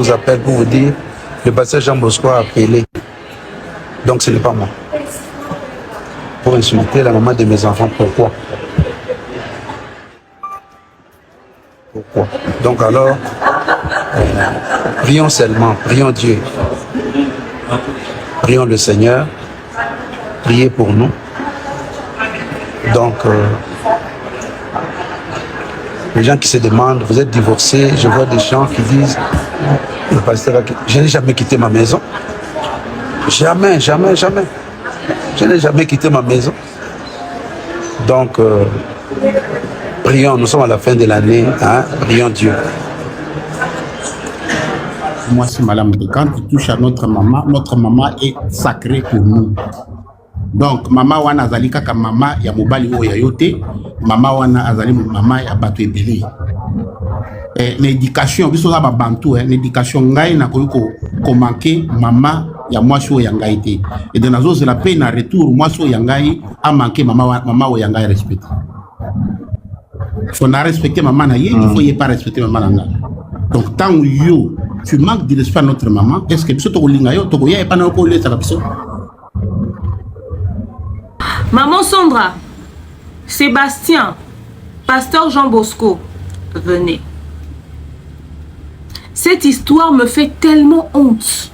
vous appelle pour vous dire le pasteur Jean Bosco a appelé. Donc ce n'est pas moi. Pour insulter la maman de mes enfants, pourquoi? Pourquoi? Donc alors, prions seulement, prions Dieu. Prions le Seigneur. Priez pour nous. Donc, les gens qui se demandent, vous êtes divorcés, je vois des gens qui disent, le pasteur, je n'ai jamais quitté ma maison. Jamais, jamais, jamais. Je n'ai jamais quitté ma maison. Donc, prions, nous sommes à la fin de l'année, hein, prions Dieu. Moi, c'est Madame de quand tu touches à notre maman est sacrée pour nous. Donc, maman wana azali kaka mama ya mobali o ya yote, mama wana azali mama ya bato ebele. L'éducation, biso za ba bantu, l'éducation ngai na koyiko ko manquer mama ya mwasi o ya ngai te. Et de nazo c'est la peine en retour mwasi o ya ngai a manquer mama o ya ngai respecter. Faut na respecter maman na ye, il faut y pas respecter maman na ngai. Donc tant yo tu manques de respect à notre maman, est-ce que biso to linga yo to ko ya pa na ko lesa biso? Maman Sandra, Sébastien, pasteur Jean Bosco, venez. Cette histoire me fait tellement honte.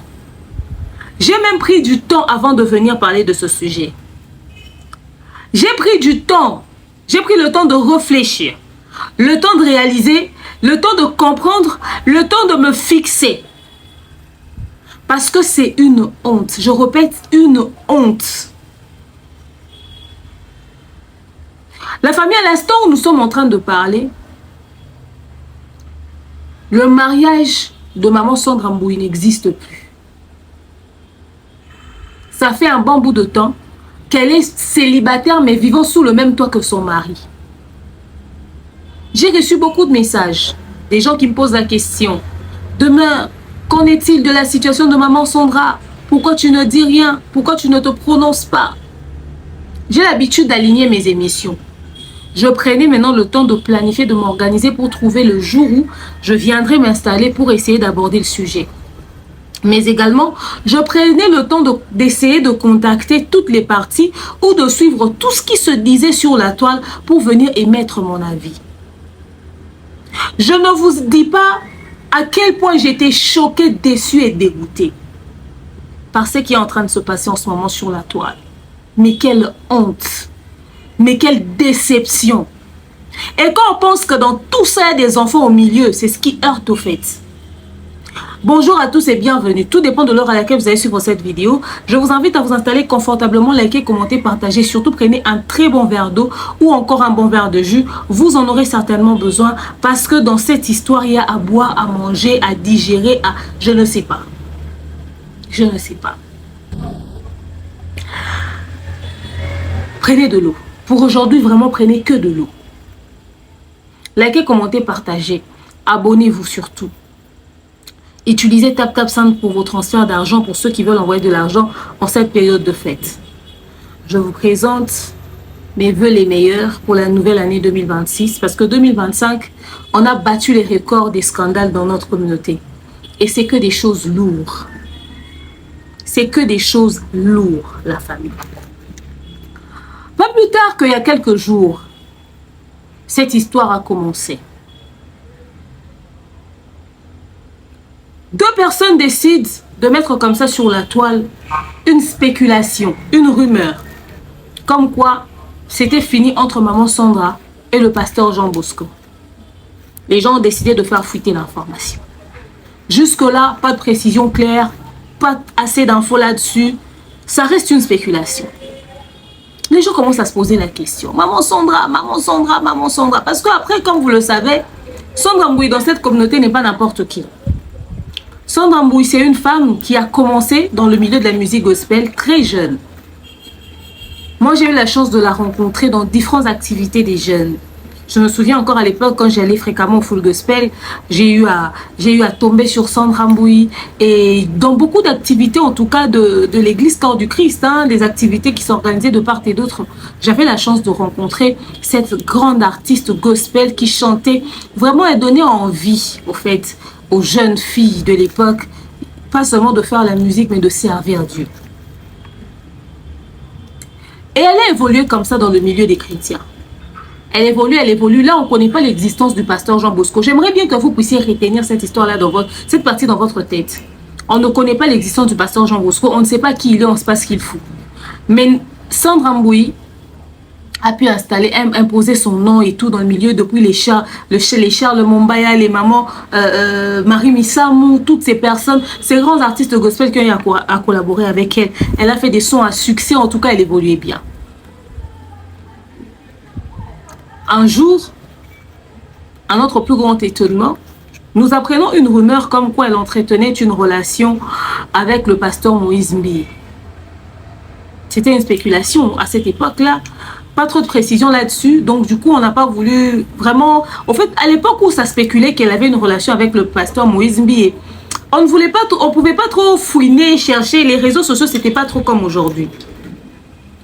J'ai même pris du temps avant de venir parler de ce sujet. J'ai pris du temps. J'ai pris le temps de réfléchir, le temps de réaliser, le temps de comprendre, le temps de me fixer. Parce que c'est une honte. Je répète, une honte. La famille, à l'instant où nous sommes en train de parler, le mariage de maman Sandra Mbouy n'existe plus. Ça fait un bon bout de temps qu'elle est célibataire mais vivant sous le même toit que son mari. J'ai reçu beaucoup de messages, des gens qui me posent la question. Demain, qu'en est-il de la situation de maman Sandra? Pourquoi tu ne dis rien? Pourquoi tu ne te prononces pas? J'ai l'habitude d'aligner mes émissions. Je prenais maintenant le temps de planifier, de m'organiser pour trouver le jour où je viendrai m'installer pour essayer d'aborder le sujet. Mais également, je prenais le temps d'essayer de contacter toutes les parties ou de suivre tout ce qui se disait sur la toile pour venir émettre mon avis. Je ne vous dis pas à quel point j'étais choquée, déçue et dégoûtée par ce qui est en train de se passer en ce moment sur la toile. Mais quelle honte! Mais quelle déception! Et quand on pense que dans tout ça, il y a des enfants au milieu, c'est ce qui heurte au fait. Bonjour à tous et bienvenue. Tout dépend de l'heure à laquelle vous allez suivre cette vidéo. Je vous invite à vous installer confortablement, liker, commenter, partager. Surtout, prenez un très bon verre d'eau ou encore un bon verre de jus. Vous en aurez certainement besoin parce que dans cette histoire, il y a à boire, à manger, à digérer, à... Je ne sais pas. Je ne sais pas. Prenez de l'eau. Pour aujourd'hui, vraiment, prenez que de l'eau. Likez, commentez, partagez. Abonnez-vous surtout. Utilisez TapTapSend pour vos transferts d'argent pour ceux qui veulent envoyer de l'argent en cette période de fête. Je vous présente mes vœux les meilleurs pour la nouvelle année 2026 parce que 2025, on a battu les records des scandales dans notre communauté. Et c'est que des choses lourdes. C'est que des choses lourdes, la famille. Pas plus tard qu'il y a quelques jours, cette histoire a commencé. Deux personnes décident de mettre comme ça sur la toile une spéculation, une rumeur. Comme quoi, c'était fini entre maman Sandra et le pasteur Jean Bosco. Les gens ont décidé de faire fuiter l'information. Jusque-là, pas de précision claire, pas assez d'infos là-dessus. Ça reste une spéculation. Les gens commencent à se poser la question. Maman Sandra, maman Sandra, maman Sandra. Parce qu'après, comme vous le savez, Sandra Mbouy dans cette communauté n'est pas n'importe qui. Sandra Mbouy, c'est une femme qui a commencé dans le milieu de la musique gospel très jeune. Moi, j'ai eu la chance de la rencontrer dans différentes activités des jeunes. Je me souviens encore à l'époque, quand j'allais fréquemment au Full Gospel, j'ai eu à tomber sur Sandra Mbouy. Et dans beaucoup d'activités, en tout cas de l'église Corps du Christ, hein, des activités qui s'organisaient de part et d'autre, j'avais la chance de rencontrer cette grande artiste gospel qui chantait. Vraiment, elle donnait envie, au fait, aux jeunes filles de l'époque, pas seulement de faire la musique, mais de servir Dieu. Et elle a évolué comme ça dans le milieu des chrétiens. Elle évolue. Là, on ne connaît pas l'existence du pasteur Jean Bosco. J'aimerais bien que vous puissiez retenir cette histoire-là, cette partie dans votre tête. On ne connaît pas l'existence du pasteur Jean Bosco. On ne sait pas qui il est, on ne sait pas ce qu'il fout. Mais Sandra Mbouy a pu imposer son nom et tout dans le milieu depuis les Charles Mombaya, les mamans, Marie Missamou, toutes ces personnes, ces grands artistes gospel qui ont eu à collaborer avec elle. Elle a fait des sons à succès, en tout cas, elle évoluait bien. Un jour, à notre plus grand étonnement, nous apprenons une rumeur comme quoi elle entretenait une relation avec le pasteur Moïse Mbi. C'était une spéculation à cette époque-là. Pas trop de précision là-dessus. Donc, du coup, on n'a pas voulu vraiment... En fait, à l'époque où ça spéculait qu'elle avait une relation avec le pasteur Moïse Mbi, on ne pouvait pas trop fouiner, chercher. Les réseaux sociaux, c'était pas trop comme aujourd'hui.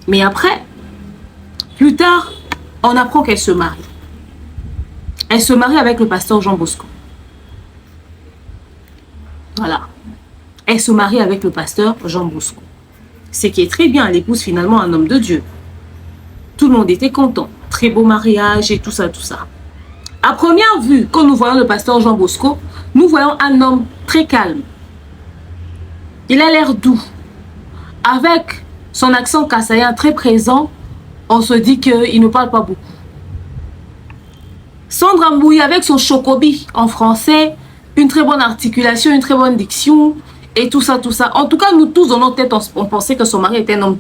Mais après, plus tard, on apprend qu'elle se marie. Elle se marie avec le pasteur Jean Bosco. Voilà. Elle se marie avec le pasteur Jean Bosco. Ce qui est très bien, elle épouse finalement un homme de Dieu. Tout le monde était content. Très beau mariage et tout ça, tout ça. À première vue, quand nous voyons le pasteur Jean Bosco, nous voyons un homme très calme. Il a l'air doux. Avec son accent kassaïen très présent, on se dit qu'il ne parle pas beaucoup. Sandra Mbouy avec son chocobi en français, une très bonne articulation, une très bonne diction et tout ça, tout ça. En tout cas, nous tous dans notre tête, on pensait que son mari était un homme,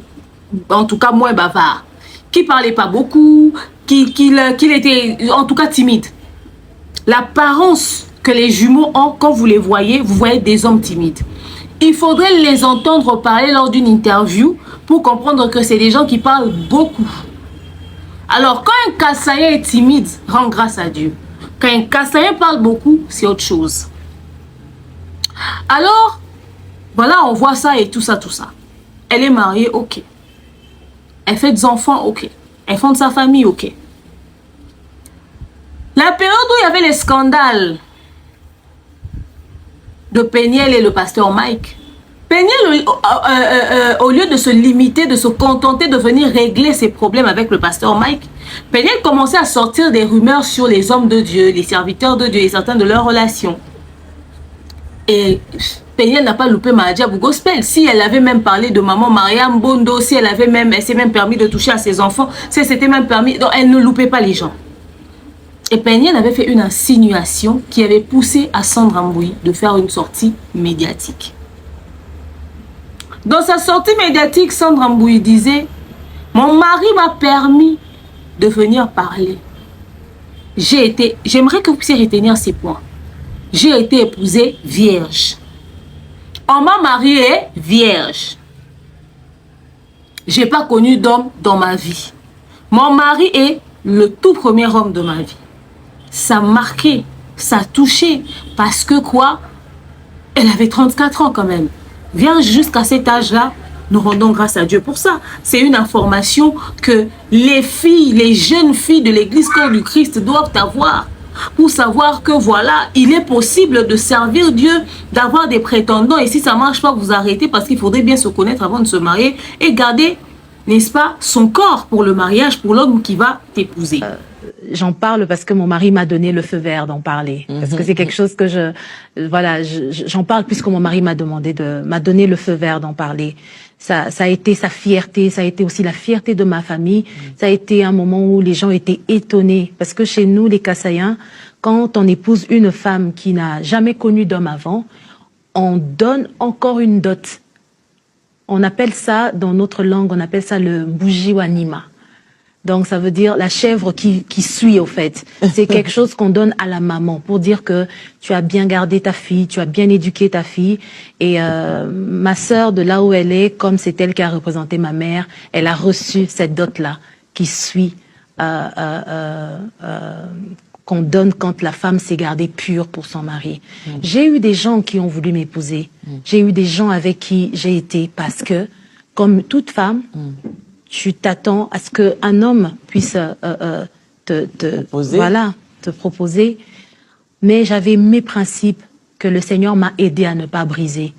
en tout cas, moins bavard, qui parlait pas beaucoup, qu'il était en tout cas timide. L'apparence que les jumeaux ont, quand vous les voyez, vous voyez des hommes timides. Il faudrait les entendre parler lors d'une interview pour comprendre que c'est des gens qui parlent beaucoup. Alors, quand un Kassaïen est timide, rend grâce à Dieu. Quand un Kassaïen parle beaucoup, c'est autre chose. Alors, voilà, on voit ça et tout ça, tout ça. Elle est mariée, ok. Elle fait des enfants, ok. Elle fonde sa famille, ok. La période où il y avait les scandales de Péniel et le pasteur Mike, Péniel, au lieu de se limiter, de se contenter de venir régler ses problèmes avec le pasteur Mike, Péniel commençait à sortir des rumeurs sur les hommes de Dieu, les serviteurs de Dieu et certains de leurs relations. Et Péniel n'a pas loupé Mahadiabou Gospel. Si elle avait même parlé de maman Mariam Bondo, si elle s'est même permis de toucher à ses enfants, si elle s'était même permis, donc elle ne loupait pas les gens. Et Péniel avait fait une insinuation qui avait poussé à Sandra Mbouy de faire une sortie médiatique. Dans sa sortie médiatique, Sandra Mbouy disait « Mon mari m'a permis de venir parler. J'aimerais que vous puissiez retenir ces points. J'ai été épousée vierge. On m'a mariée vierge. Je n'ai pas connu d'homme dans ma vie. Mon mari est le tout premier homme de ma vie. Ça m'a marqué, ça a touché. Parce que quoi? Elle avait 34 ans quand même. Vierge jusqu'à cet âge-là, nous rendons grâce à Dieu pour ça. C'est une information que les filles, les jeunes filles de l'église Corps du Christ doivent avoir. Pour savoir que voilà, il est possible de servir Dieu, d'avoir des prétendants. Et si ça ne marche pas, vous arrêtez parce qu'il faudrait bien se connaître avant de se marier et garder, n'est-ce pas, son corps pour le mariage, pour l'homme qui va t'épouser. J'en parle parce que mon mari m'a donné le feu vert d'en parler. Parce que c'est quelque chose que j'en parle puisque mon mari m'a donné le feu vert d'en parler. Ça a été sa fierté, ça a été aussi la fierté de ma famille. Ça a été un moment où les gens étaient étonnés. Parce que chez nous, les Kassaïens, quand on épouse une femme qui n'a jamais connu d'homme avant, on donne encore une dot. On appelle ça, dans notre langue, on appelle ça le bougiwanima. Donc, ça veut dire la chèvre qui suit, au fait. C'est quelque chose qu'on donne à la maman pour dire que tu as bien gardé ta fille, tu as bien éduqué ta fille. Et ma sœur, de là où elle est, comme c'est elle qui a représenté ma mère, elle a reçu cette dot-là qui suit, qu'on donne quand la femme s'est gardée pure pour son mari. J'ai eu des gens qui ont voulu m'épouser. J'ai eu des gens avec qui j'ai été parce que, comme toute femme, tu t'attends à ce qu'un homme puisse te proposer. Mais j'avais mes principes, que le Seigneur m'a aidé à ne pas briser.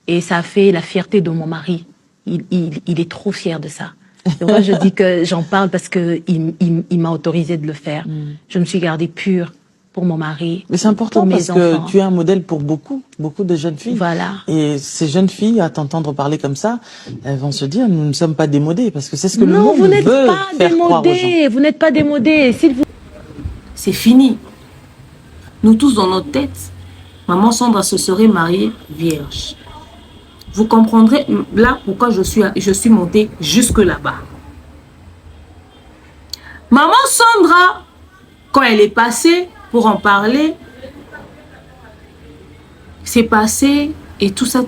Et ça a fait la fierté de mon mari. Il est trop fier de ça. Donc moi, je dis que j'en parle parce qu'il m'a autorisé de le faire. Je me suis gardée pure pour mon mari. Mais c'est important parce que tu es un modèle pour beaucoup de jeunes filles. Voilà. Et ces jeunes filles, à t'entendre parler comme ça, elles vont se dire, nous ne sommes pas démodés, parce que c'est ce que le monde veut faire croire aux gens. Vous n'êtes pas démodés. C'est fini. Nous tous dans notre tête, maman Sandra se serait mariée vierge. Vous comprendrez là pourquoi je suis montée jusque là-bas. Maman Sandra, quand elle est passée pour en parler, c'est passé et tout ça.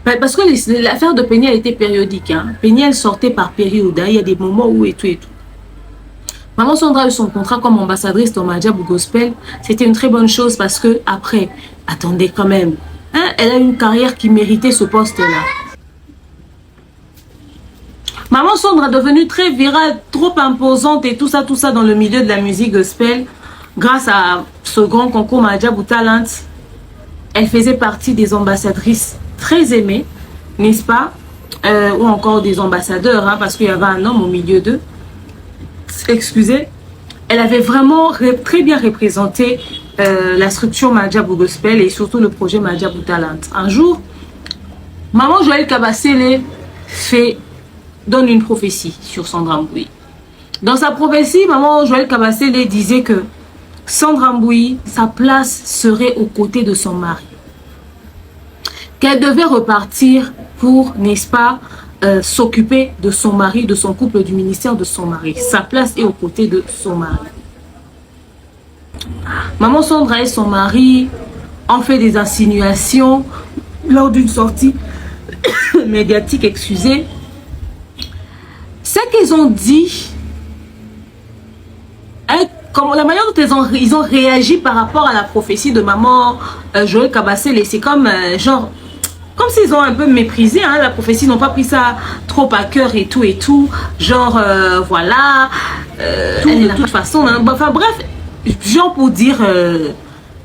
Parce que l'affaire de Penny, elle était périodique. Hein. Penny, elle sortait par période. Hein. Il y a des moments où et tout. Maman Sandra a eu son contrat comme ambassadrice dans Madjabou Gospel. C'était une très bonne chose parce que après, attendez quand même, hein, elle a une carrière qui méritait ce poste-là. Maman Sandra est devenue très virale, trop imposante et tout ça dans le milieu de la musique gospel. Grâce à ce grand concours Madjabou Talent, elle faisait partie des ambassadrices très aimées, n'est-ce pas? Ou encore des ambassadeurs, hein, parce qu'il y avait un homme au milieu d'eux. Excusez, elle avait vraiment très bien représenté la structure Madjabou Gospel et surtout le projet Madjabou Talent. Un jour, maman Joël Kabasele donne une prophétie sur Sandra Mbouy. Dans sa prophétie, maman Joël Kabasele disait que Sandra Mbouy, sa place serait aux côtés de son mari. Qu'elle devait repartir pour, n'est-ce pas, s'occuper de son mari, de son couple, du ministère de son mari. Sa place est aux côtés de son mari. Maman Sandra et son mari ont fait des insinuations lors d'une sortie médiatique, excusez. Ce qu'ils ont dit, comme la manière dont ils ont réagi par rapport à la prophétie de maman Joël Kabasele, c'est comme genre... Comme s'ils ont un peu méprisé, hein, la prophétie, n'ont pas pris ça trop à cœur et tout. Genre, voilà, de toute façon. Hein, enfin bref, genre pour dire,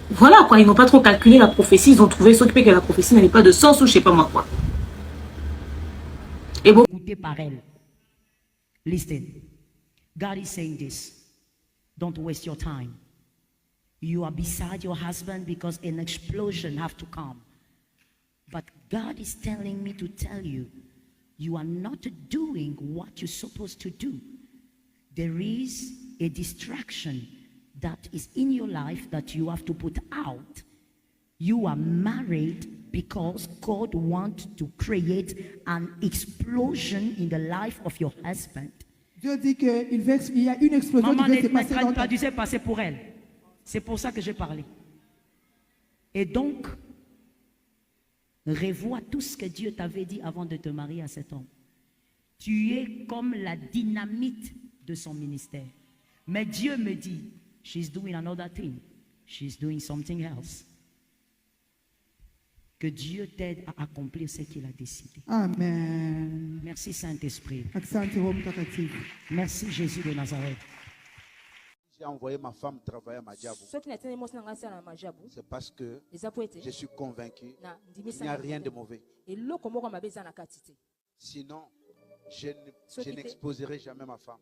voilà quoi, ils n'ont pas trop calculé la prophétie. Ils ont trouvé s'occuper que la prophétie n'avait pas de sens ou je sais pas moi quoi. Et bon. Écoutez par elle. Listen. God is saying this. Don't waste your time. You are beside your husband because an explosion have to come. But God is telling me to tell you, you are not doing what you're supposed to do. There is a distraction that is in your life that you have to put out. You are married because God wants to create an explosion in the life of your husband. Dieu dit qu'il y a une explosion Maman qui va se passer dans ta vie. traduisait passer pour elle. C'est pour ça que j'ai parlé. Et donc, revois tout ce que Dieu t'avait dit avant de te marier à cet homme. Tu es comme la dynamite de son ministère. Mais Dieu me dit, she's doing another thing. She's doing something else. Que Dieu t'aide à accomplir ce qu'il a décidé. Amen. Merci Saint-Esprit. Asante Roho Mtakatifu. Merci Jésus de Nazareth. J'ai envoyé ma femme travailler à Madjabou. C'est parce que je suis convaincu qu'il n'y a rien de mauvais. Sinon, je n'exposerai jamais ma femme.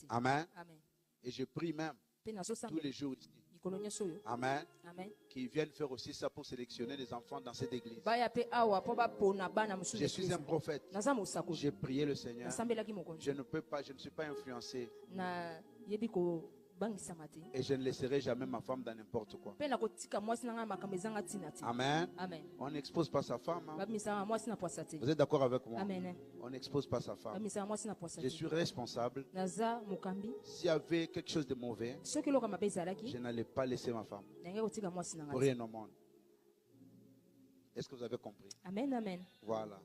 Amen. Et je prie même tous les jours ici. Amen. Qu'ils viennent faire aussi ça pour sélectionner les enfants dans cette église. Je suis un prophète. J'ai prié le Seigneur. Je ne peux pas, je ne suis pas influencé. Et je ne laisserai jamais ma femme dans n'importe quoi. Amen. On n'expose pas sa femme. Hein? Vous êtes d'accord avec moi? On n'expose pas sa femme. Je suis responsable. S'il y avait quelque chose de mauvais, je n'allais pas laisser ma femme. Pour rien au monde. Est-ce que vous avez compris? Amen. Voilà.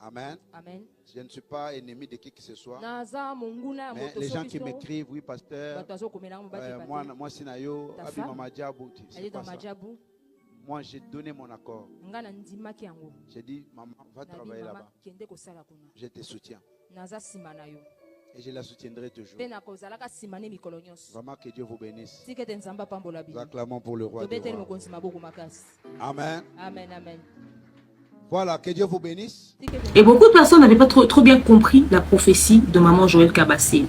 Amen. Amen. Je ne suis pas ennemi de qui que ce soit. Mais les gens qui m'écrivent, oui, pasteur, moi, Sinayo, Abi Mama Djabou, c'est pas ça. Moi, j'ai donné mon accord. J'ai dit, maman, va travailler là-bas. Je te soutiens. Et je la soutiendrai toujours. Vraiment que Dieu vous bénisse. Nous acclamons pour le roi des rois. Amen. Amen, amen. Voilà, que Dieu vous bénisse. Et beaucoup de personnes n'avaient pas trop bien compris la prophétie de maman Joël Kabasele.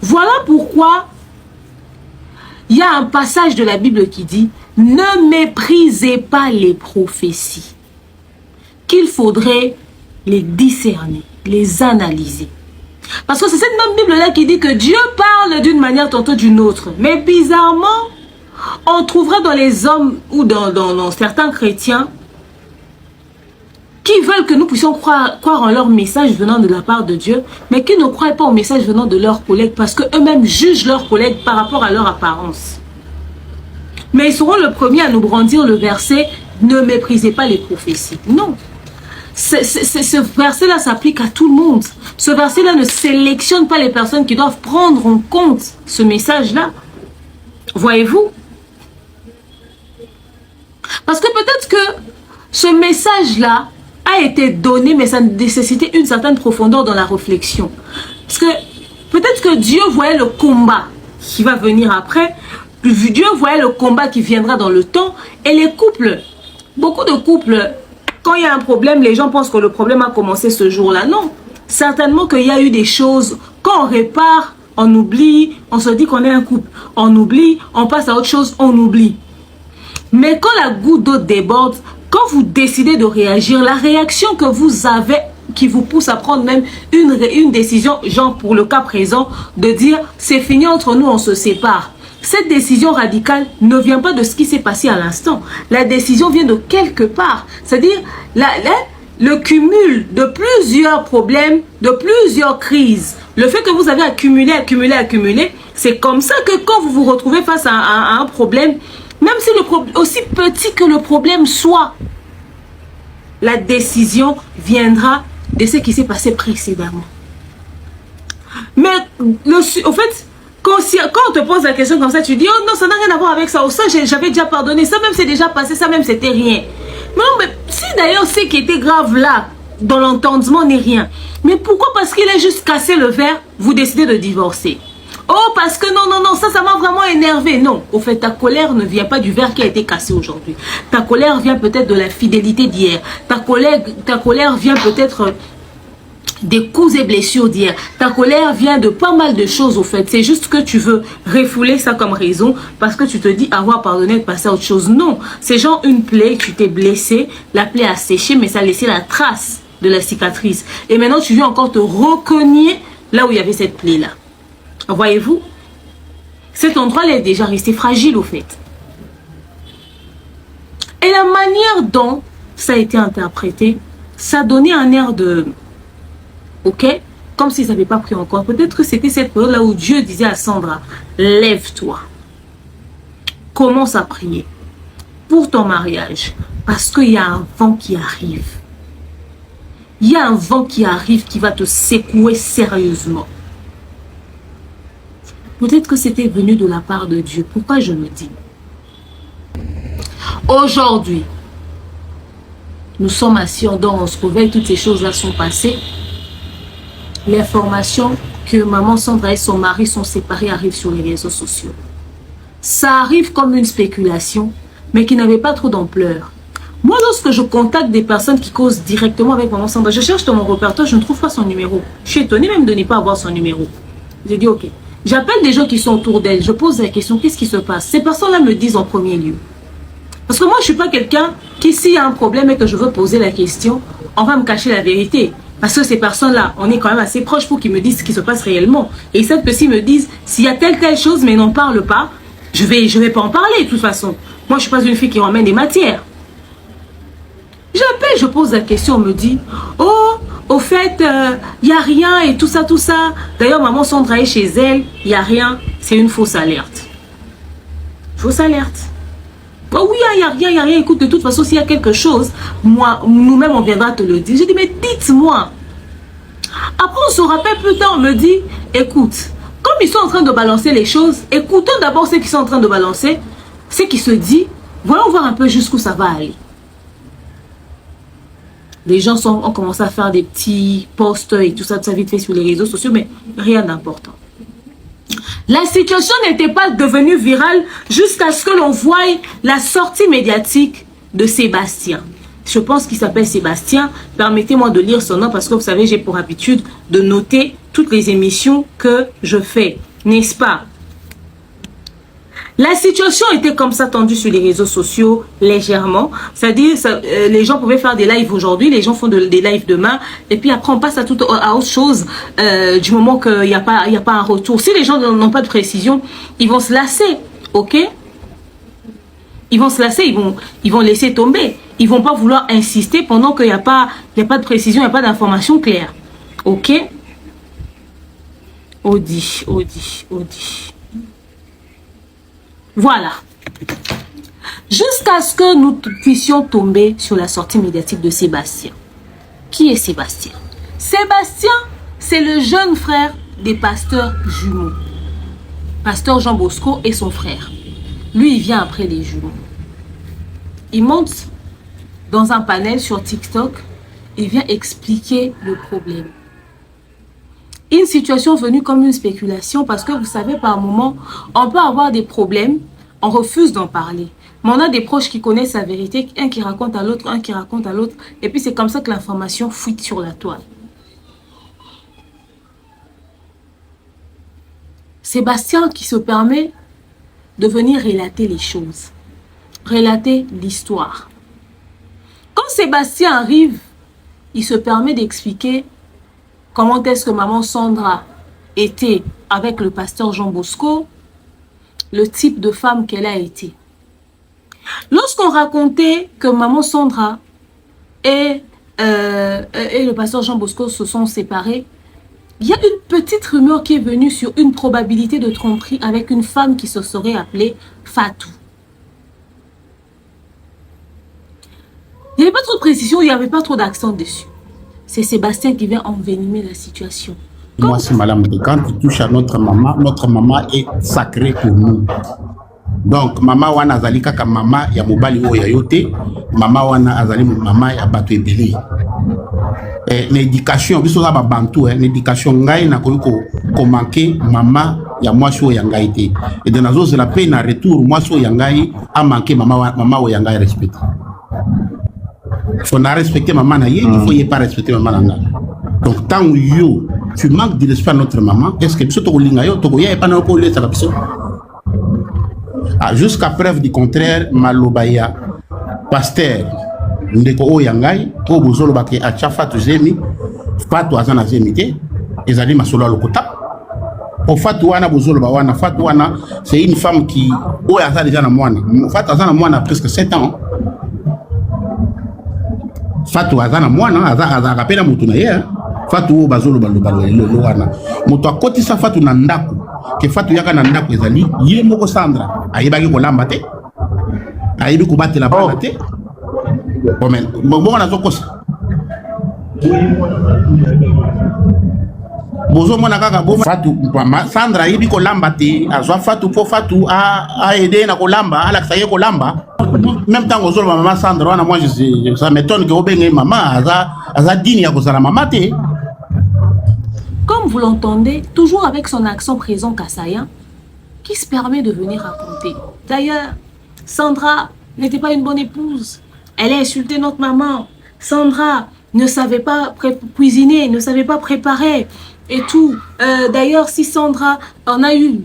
Voilà pourquoi il y a un passage de la Bible qui dit « Ne méprisez pas les prophéties, qu'il faudrait les discerner, les analyser. » Parce que c'est cette même Bible-là qui dit que Dieu parle d'une manière tantôt d'une autre. Mais bizarrement, on trouvera dans les hommes ou dans certains chrétiens qui veulent que nous puissions croire en leur message venant de la part de Dieu, mais qui ne croient pas au message venant de leurs collègues parce qu'eux-mêmes jugent leurs collègues par rapport à leur apparence. Mais ils seront le premier à nous brandir le verset « Ne méprisez pas les prophéties ». Non. Ce verset-là s'applique à tout le monde. Ce verset-là ne sélectionne pas les personnes qui doivent prendre en compte ce message-là. Voyez-vous? Parce que peut-être que ce message-là a été donné, mais ça nécessitait une certaine profondeur dans la réflexion. Parce que peut-être que Dieu voyait le combat qui va venir après. Dieu voyait le combat qui viendra dans le temps. Et les couples, beaucoup de couples, quand il y a un problème, les gens pensent que le problème a commencé ce jour-là. Non. Certainement qu'il y a eu des choses. Quand on répare, on oublie. On se dit qu'on est un couple. On oublie. On passe à autre chose, on oublie. Mais quand la goutte d'eau déborde, quand vous décidez de réagir, la réaction que vous avez qui vous pousse à prendre même une décision, genre pour le cas présent, de dire c'est fini entre nous, on se sépare. Cette décision radicale ne vient pas de ce qui s'est passé à l'instant. La décision vient de quelque part. C'est-à-dire le cumul de plusieurs problèmes, de plusieurs crises. Le fait que vous avez accumulé, c'est comme ça que quand vous vous retrouvez face à un problème, même si aussi petit que le problème soit, la décision viendra de ce qui s'est passé précédemment. Mais au fait, quand on te pose la question comme ça, tu dis, oh non, ça n'a rien à voir avec ça. Oh, ça, j'avais déjà pardonné. Ça même, c'est déjà passé. Ça même, c'était rien. Mais non, mais si d'ailleurs, ce qui était grave là, dans l'entendement, n'est rien. Mais pourquoi? Parce qu'il a juste cassé le verre, vous décidez de divorcer. Oh, parce que non, ça m'a vraiment énervé. Non, au fait, ta colère ne vient pas du verre qui a été cassé aujourd'hui. Ta colère vient peut-être de la fidélité d'hier. Ta colère vient peut-être des coups et blessures d'hier. Ta colère vient de pas mal de choses, au fait. C'est juste que tu veux refouler ça comme raison parce que tu te dis avoir pardonné et passer à autre chose. Non, c'est genre une plaie, tu t'es blessé, la plaie a séché, mais ça a laissé la trace de la cicatrice. Et maintenant, tu viens encore te recogner là où il y avait cette plaie-là. Voyez-vous, cet endroit-là est déjà resté fragile, au fait. Et la manière dont ça a été interprété, ça donnait un air de... Ok, comme s'ils n'avaient pas pris en compte. Peut-être que c'était cette période-là où Dieu disait à Sandra, lève-toi, commence à prier pour ton mariage, parce qu'il y a un vent qui arrive. Il y a un vent qui arrive qui va te secouer sérieusement. Peut-être que c'était venu de la part de Dieu. Pourquoi je le dis? Aujourd'hui, nous sommes assis, on se réveille, toutes ces choses-là sont passées. L'information que maman Sandra et son mari sont séparés arrive sur les réseaux sociaux. Ça arrive comme une spéculation, mais qui n'avait pas trop d'ampleur. Moi, lorsque je contacte des personnes qui causent directement avec maman Sandra, je cherche dans mon répertoire, je ne trouve pas son numéro. Je suis étonnée même de ne pas avoir son numéro. J'ai dit, ok. J'appelle des gens qui sont autour d'elle. Je pose la question, qu'est-ce qui se passe? Ces personnes-là me disent en premier lieu. Parce que moi, je ne suis pas quelqu'un qui, s'il y a un problème et que je veux poser la question, on va me cacher la vérité. Parce que ces personnes-là, on est quand même assez proches pour qu'ils me disent ce qui se passe réellement. Et ils savent que s'ils me disent, s'il y a telle chose, mais n'en parle pas, je vais pas en parler de toute façon. Moi, je ne suis pas une fille qui ramène des matières. J'appelle, je pose la question, on me dit, oh, au fait, il n'y a rien et tout ça. D'ailleurs, maman Sandra est chez elle, il n'y a rien, c'est une fausse alerte. Fausse alerte. Oh oui, il n'y a rien, écoute, de toute façon, s'il y a quelque chose, nous-mêmes, on viendra te le dire. J'ai dit, mais dites-moi. Après, on se rappelle plus tard, on me dit, écoute, comme ils sont en train de balancer les choses, écoutons d'abord ce qu'ils sont en train de balancer, ce qui se dit, voyons voir un peu jusqu'où ça va aller. Les gens ont commencé à faire des petits posts et tout ça vite fait sur les réseaux sociaux, mais rien d'important. La situation n'était pas devenue virale jusqu'à ce que l'on voie la sortie médiatique de Sébastien. Je pense qu'il s'appelle Sébastien. Permettez-moi de lire son nom parce que vous savez, j'ai pour habitude de noter toutes les émissions que je fais, n'est-ce pas? La situation était comme ça tendue sur les réseaux sociaux légèrement. C'est-à-dire, les gens pouvaient faire des lives aujourd'hui, les gens font des lives demain, et puis après on passe à autre chose du moment qu'il n'y a pas un retour. Si les gens n'ont pas de précision, ils vont se lasser, ok? Ils vont se lasser, ils vont laisser tomber. Ils vont pas vouloir insister pendant qu'il n'y a pas de précision, il n'y a pas d'information claire, ok? Audi. Voilà. Jusqu'à ce que nous puissions tomber sur la sortie médiatique de Sébastien. Qui est Sébastien? Sébastien, c'est le jeune frère des pasteurs jumeaux. Pasteur Jean Bosco et son frère. Lui, il vient après les jumeaux. Il monte dans un panel sur TikTok. Il vient expliquer le problème. Une situation venue comme une spéculation parce que vous savez, par moment, on peut avoir des problèmes, on refuse d'en parler. Mais on a des proches qui connaissent la vérité, un qui raconte à l'autre, un qui raconte à l'autre. Et puis c'est comme ça que l'information fuite sur la toile. Sébastien qui se permet de venir relater les choses, relater l'histoire. Quand Sébastien arrive, il se permet d'expliquer comment est-ce que maman Sandra était avec le pasteur Jean Bosco, le type de femme qu'elle a été. Lorsqu'on racontait que maman Sandra et le pasteur Jean Bosco se sont séparés, il y a une petite rumeur qui est venue sur une probabilité de tromperie avec une femme qui se serait appelée Fatou. Il n'y avait pas trop de précision, il n'y avait pas trop d'accent dessus. C'est Sébastien qui vient envenimer la situation. Moi, c'est Madame de quand tu touches à notre maman est sacrée pour nous. Donc, maman wana azali kaka maman ya mobali o ya yote, maman wana azali maman ya bato ebele. L'éducation, biso za ba bantu, l'éducation ngai na ko manquer maman ya mwasi o ya ngai te. Et de nazo c'est la peine à retour mwasi o ya ngai a manquer maman o ya ngai respecter. Il faut respecter maman na ye, il faut y pas respecter maman na. Donc tant yo tu manques de respect à notre maman, est-ce que biso to linga yo to ko ya pas na ko lesa biso? Jusqu'à preuve du contraire, malobaya pasteur ndeko o yangai o bozolo baki a chafa tu zemi fatu azana zemi te ezali masolo lokota o fatu wana bozolo ba wana fatu wana c'est une femme qui o azali déjà na mwana fatu azana mwana presque 7 ans. Fatu azana mwana aza kapela mutu na ye fatu o bazolo balobalo wana mutu akotisa fatu na ndako ke fatu yaka na ndako ezali ye moko Sandra ayebaki kolamba te ayebi kobatela bana te bon na zokosa bozo mona kaka bo fatu Sandra ayebi kolamba te azwa fatu po fatu a aider na kolamba ala ksaye kolamba même temps ozolo maman Sandra wana moi ça m'étonne que obenge maman aza dini ya kozala maman te. Comme vous l'entendez, toujours avec son accent présent kassaïen, qui se permet de venir raconter. D'ailleurs, Sandra n'était pas une bonne épouse. Elle a insulté notre maman. Sandra ne savait pas cuisiner, ne savait pas préparer et tout. D'ailleurs, si Sandra on a eu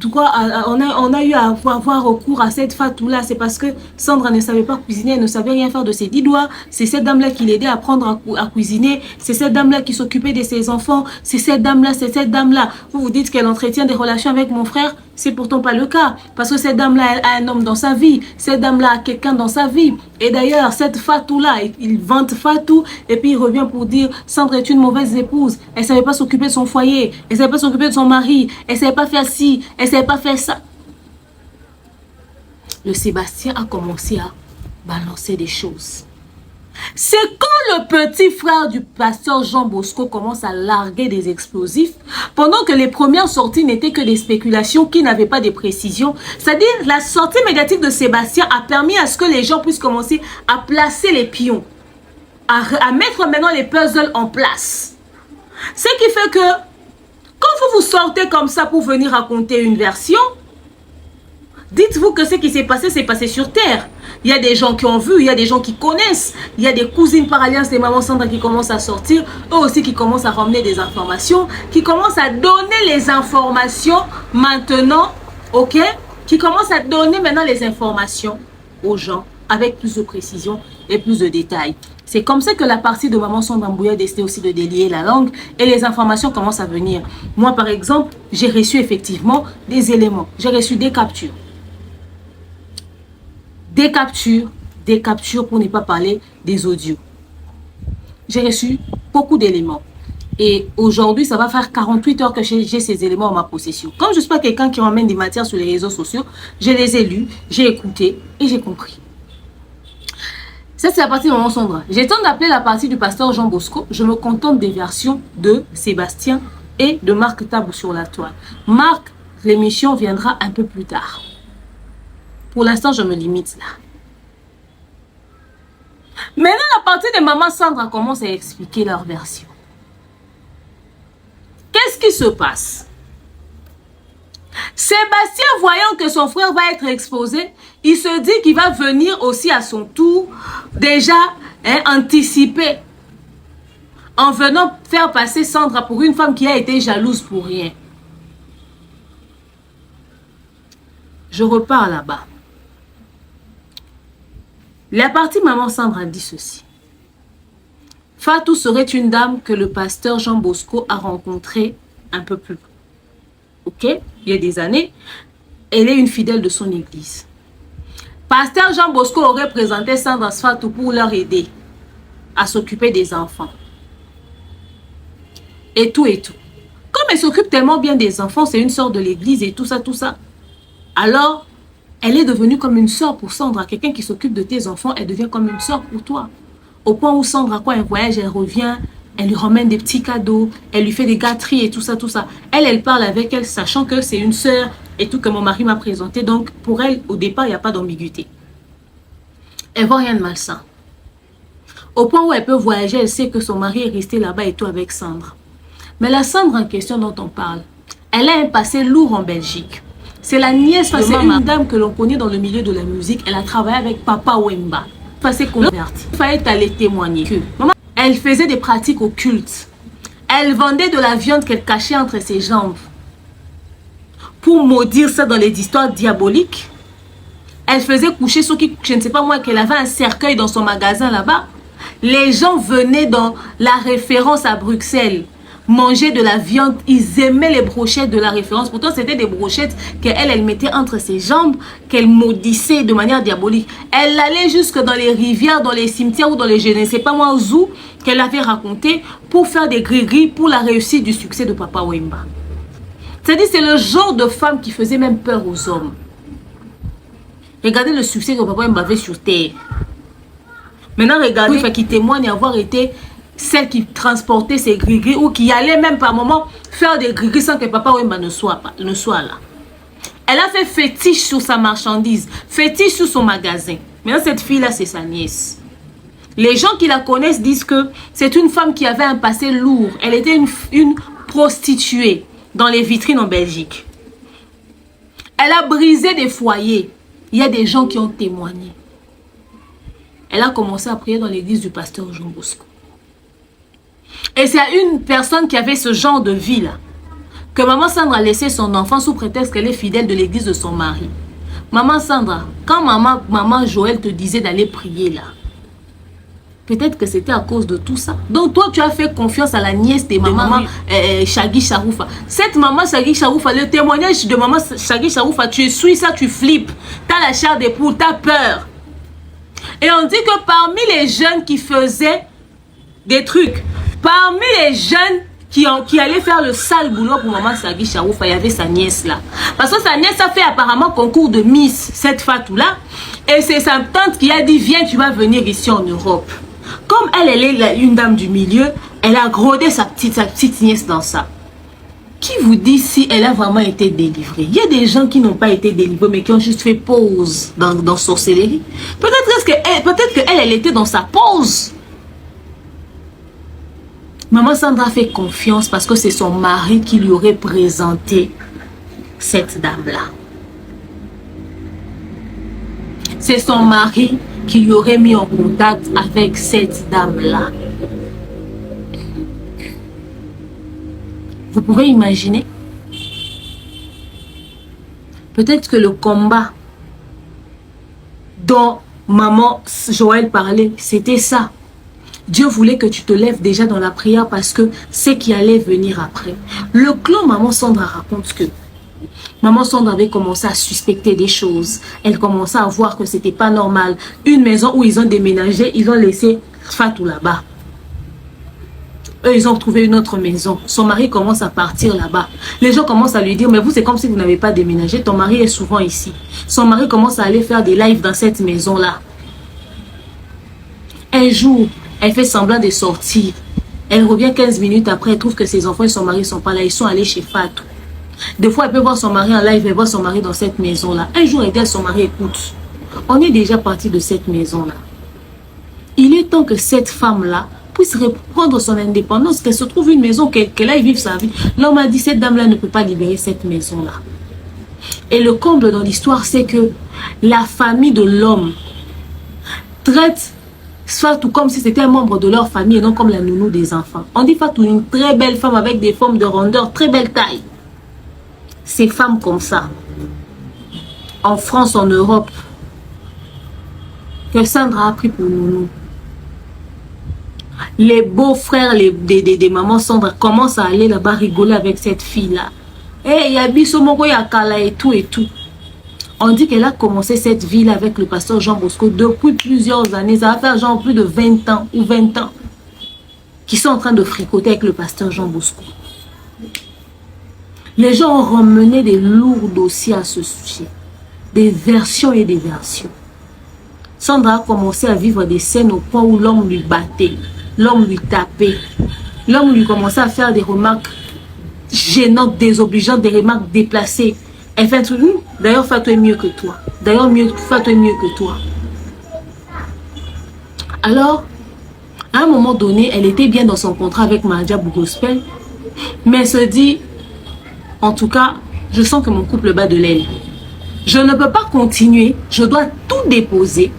à avoir recours à cette fatou-là, c'est parce que Sandra ne savait pas cuisiner, elle ne savait rien faire de ses 10 doigts. C'est cette dame-là qui l'aidait à apprendre à cuisiner. C'est cette dame-là qui s'occupait de ses enfants. C'est cette dame-là, c'est cette dame-là. Vous vous dites qu'elle entretient des relations avec mon frère. C'est pourtant pas le cas. Parce que cette dame-là, elle a un homme dans sa vie. Cette dame-là a quelqu'un dans sa vie. Et d'ailleurs, cette fatou-là, il vante fatou. Et puis il revient pour dire Sandra est une mauvaise épouse. Elle savait pas s'occuper de son foyer. Elle savait pas s'occuper de son mari. Elle savait pas faire ci, elle savait pas faire ça. Le Sébastien a commencé à balancer des choses. C'est quand le petit frère du pasteur Jean Bosco commence à larguer des explosifs, pendant que les premières sorties n'étaient que des spéculations qui n'avaient pas de précision. C'est-à-dire, la sortie médiatique de Sébastien a permis à ce que les gens puissent commencer à placer les pions. à mettre maintenant les puzzles en place. Ce qui fait que quand vous sortez comme ça pour venir raconter une version, dites-vous que ce qui s'est passé sur Terre. Il y a des gens qui ont vu, il y a des gens qui connaissent, il y a des cousines par alliance des mamans Sandra qui commencent à sortir, eux aussi qui commencent à ramener des informations, qui commencent à donner les informations maintenant, ok? Qui commencent à donner maintenant les informations aux gens avec plus de précision et plus de détails. C'est comme ça que la partie de Maman Sandra Mbouya a décidé aussi de délier la langue et les informations commencent à venir. Moi, par exemple, j'ai reçu effectivement des éléments. J'ai reçu des captures. Des captures pour ne pas parler des audios. J'ai reçu beaucoup d'éléments. Et aujourd'hui, ça va faire 48 heures que j'ai ces éléments en ma possession. Comme je ne suis pas quelqu'un qui emmène des matières sur les réseaux sociaux, je les ai lus, j'ai écouté et j'ai compris. Ça, c'est la partie de Maman Sandra. J'ai tenté d'appeler la partie du pasteur Jean Bosco. Je me contente des versions de Sébastien et de Marc Tabou sur la toile. Marc, l'émission viendra un peu plus tard. Pour l'instant, je me limite là. Maintenant, la partie de Maman Sandra commence à expliquer leur version. Qu'est-ce qui se passe? Sébastien, voyant que son frère va être exposé, il se dit qu'il va venir aussi à son tour, déjà anticiper, en venant faire passer Sandra pour une femme qui a été jalouse pour rien. Je repars là-bas. La partie Maman Sandra dit ceci. Fatou serait une dame que le pasteur Jean Bosco a rencontrée un peu plus. Ok? Il y a des années. Elle est une fidèle de son église. Pasteur Jean Bosco aurait présenté Sandra Fatou pour leur aider à s'occuper des enfants. Et tout et tout. Comme elle s'occupe tellement bien des enfants, c'est une sœur de l'église et tout ça, tout ça. Alors, elle est devenue comme une sœur pour Sandra. Quelqu'un qui s'occupe de tes enfants, elle devient comme une sœur pour toi. Au point où Sandra, quand elle voyage, elle revient, elle lui ramène des petits cadeaux, elle lui fait des gâteries et tout ça, tout ça. Elle parle avec elle, sachant que c'est une sœur et tout que mon mari m'a présenté. Donc, pour elle, au départ, il n'y a pas d'ambiguïté. Elle ne voit rien de malsain. Au point où elle peut voyager, elle sait que son mari est resté là-bas et tout avec Sandra. Mais la Sandra en question dont on parle, elle a un passé lourd en Belgique. C'est la nièce de une dame que l'on connaît dans le milieu de la musique. Elle a travaillé avec Papa Wemba. Passé converti. Il fallait aller témoigner que maman, elle faisait des pratiques occultes. Elle vendait de la viande qu'elle cachait entre ses jambes. Pour maudire ça dans les histoires diaboliques. Elle faisait coucher ceux qui, je ne sais pas moi, qu'elle avait un cercueil dans son magasin là-bas. Les gens venaient dans la référence à Bruxelles manger de la viande. Ils aimaient les brochettes de la référence. Pourtant, c'était des brochettes qu'elle mettait entre ses jambes, qu'elle maudissait de manière diabolique. Elle allait jusque dans les rivières, dans les cimetières ou dans les je ne sais pas moi où qu'elle avait raconté pour faire des gris-gris pour la réussite du succès de Papa Wemba. C'est-à-dire, c'est le genre de femme qui faisait même peur aux hommes. Regardez le succès que Papa Wemba avait sur terre. Maintenant, regardez qui témoigne avoir été celle qui transportait ses gris-gris ou qui allait même par moment faire des gris-gris sans que Papa Wemba ne soit là. Elle a fait fétiche sur sa marchandise, fétiche sur son magasin. Maintenant, cette fille-là, c'est sa nièce. Les gens qui la connaissent disent que c'est une femme qui avait un passé lourd. Elle était une prostituée dans les vitrines en Belgique. Elle a brisé des foyers. Il y a des gens qui ont témoigné. Elle a commencé à prier dans l'église du pasteur Jean Bosco. Et c'est à une personne qui avait ce genre de vie là que Maman Sandra a laissé son enfant sous prétexte qu'elle est fidèle de l'église de son mari. Maman Sandra, quand maman Joël te disait d'aller prier là, peut-être que c'était à cause de tout ça. Donc toi tu as fait confiance à la nièce de maman Chagui Charoufa. Cette maman Chagui Charoufa, le témoignage de maman Chagui Charoufa, tu suis ça, tu flippes. Tu as la chair des poules, tu as peur. Et on dit que parmi les jeunes qui faisaient des trucs, parmi les jeunes qui allaient faire le sale boulot pour maman Chagui Charoufa, il y avait sa nièce là. Parce que sa nièce a fait apparemment concours de Miss, cette Fatou là. Et c'est sa tante qui a dit, viens, tu vas venir ici en Europe. Comme elle est une dame du milieu, elle a grodé sa petite nièce dans ça. Qui vous dit si elle a vraiment été délivrée? Il y a des gens qui n'ont pas été délivrés, mais qui ont juste fait pause dans sorcellerie. Peut-être qu'elle était dans sa pause. Maman Sandra fait confiance parce que c'est son mari qui lui aurait présenté cette dame-là. C'est son mari qui lui aurait mis en contact avec cette dame-là. Vous pouvez imaginer? Peut-être que le combat dont maman Joël parlait, c'était ça. Dieu voulait que tu te lèves déjà dans la prière parce que c'est qui allait venir après. Le clan maman Sandra raconte que maman Sandra avait commencé à suspecter des choses. Elle commençait à voir que c'était pas normal. Une maison où ils ont déménagé, ils ont laissé Fatou là-bas. Eux, ils ont trouvé une autre maison. Son mari commence à partir là-bas. Les gens commencent à lui dire, mais vous, c'est comme si vous n'avez pas déménagé. Ton mari est souvent ici. Son mari commence à aller faire des lives dans cette maison-là. Un jour, elle fait semblant de sortir. Elle revient 15 minutes après. Elle trouve que ses enfants et son mari ne sont pas là. Ils sont allés chez Fatou. Des fois, elle peut voir son mari en live. Elle voit son mari dans cette maison-là. Un jour, elle dit à son mari, écoute, on est déjà parti de cette maison-là. Il est temps que cette femme-là puisse reprendre son indépendance, qu'elle se trouve une maison, qu'elle aille vivre sa vie. L'homme a dit, cette dame-là ne peut pas libérer cette maison-là. Et le comble dans l'histoire, c'est que la famille de l'homme traite Fatou comme si c'était un membre de leur famille et non comme la nounou des enfants. On dit Fatou, une très belle femme avec des formes de rondeur, très belle taille. Ces femmes comme ça, en France, en Europe, que Sandra a pris pour nounou. Les beaux-frères des mamans Sandra commencent à aller là-bas rigoler avec cette fille-là. Et il y a Bissomoko, il y a Kala et tout et tout. On dit qu'elle a commencé cette vie avec le pasteur Jean Bosco depuis plusieurs années. Ça va faire genre plus de 20 ans ou 20 ans qu'ils sont en train de fricoter avec le pasteur Jean Bosco. Les gens ont ramené des lourds dossiers à ce sujet. Des versions et des versions. Sandra a commencé à vivre des scènes au point où l'homme lui battait. L'homme lui tapait. L'homme lui commençait à faire des remarques gênantes, désobligeantes, des remarques déplacées. Elle fait un truc, d'ailleurs Fatou est mieux que toi. D'ailleurs Fatou est mieux que toi. Alors, à un moment donné, elle était bien dans son contrat avec Mahadia Gospel. Mais elle se dit, en tout cas, je sens que mon couple bat de l'aile. Je ne peux pas continuer, je dois tout déposer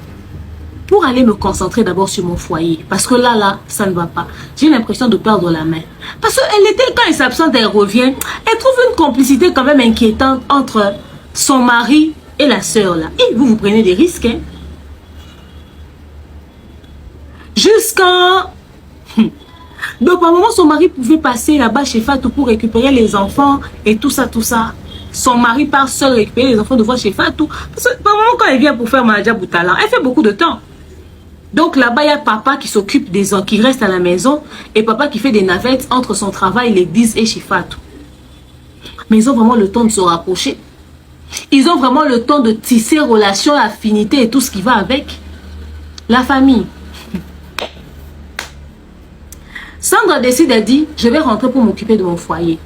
pour aller me concentrer d'abord sur mon foyer. Parce que là, ça ne va pas. J'ai l'impression de perdre la main. Parce qu'elle était, quand elle s'absente, elle revient. Elle trouve une complicité quand même inquiétante entre son mari et la sœur là. Et vous prenez des risques. Hein? Jusqu'à... Donc, par moment, son mari pouvait passer là-bas chez Fatou pour récupérer les enfants et tout ça, tout ça. Son mari part seul récupérer les enfants de voir chez Fatou. Parce que par moment, quand elle vient pour faire Mahadia Boutala, elle fait beaucoup de temps. Donc là-bas, il y a papa qui s'occupe des gens, qui reste à la maison, et papa qui fait des navettes entre son travail, l'église et chez Fatou. Mais ils ont vraiment le temps de se rapprocher. Ils ont vraiment le temps de tisser relations, affinités et tout ce qui va avec. La famille. Sandra décide, elle dit, je vais rentrer pour m'occuper de mon foyer.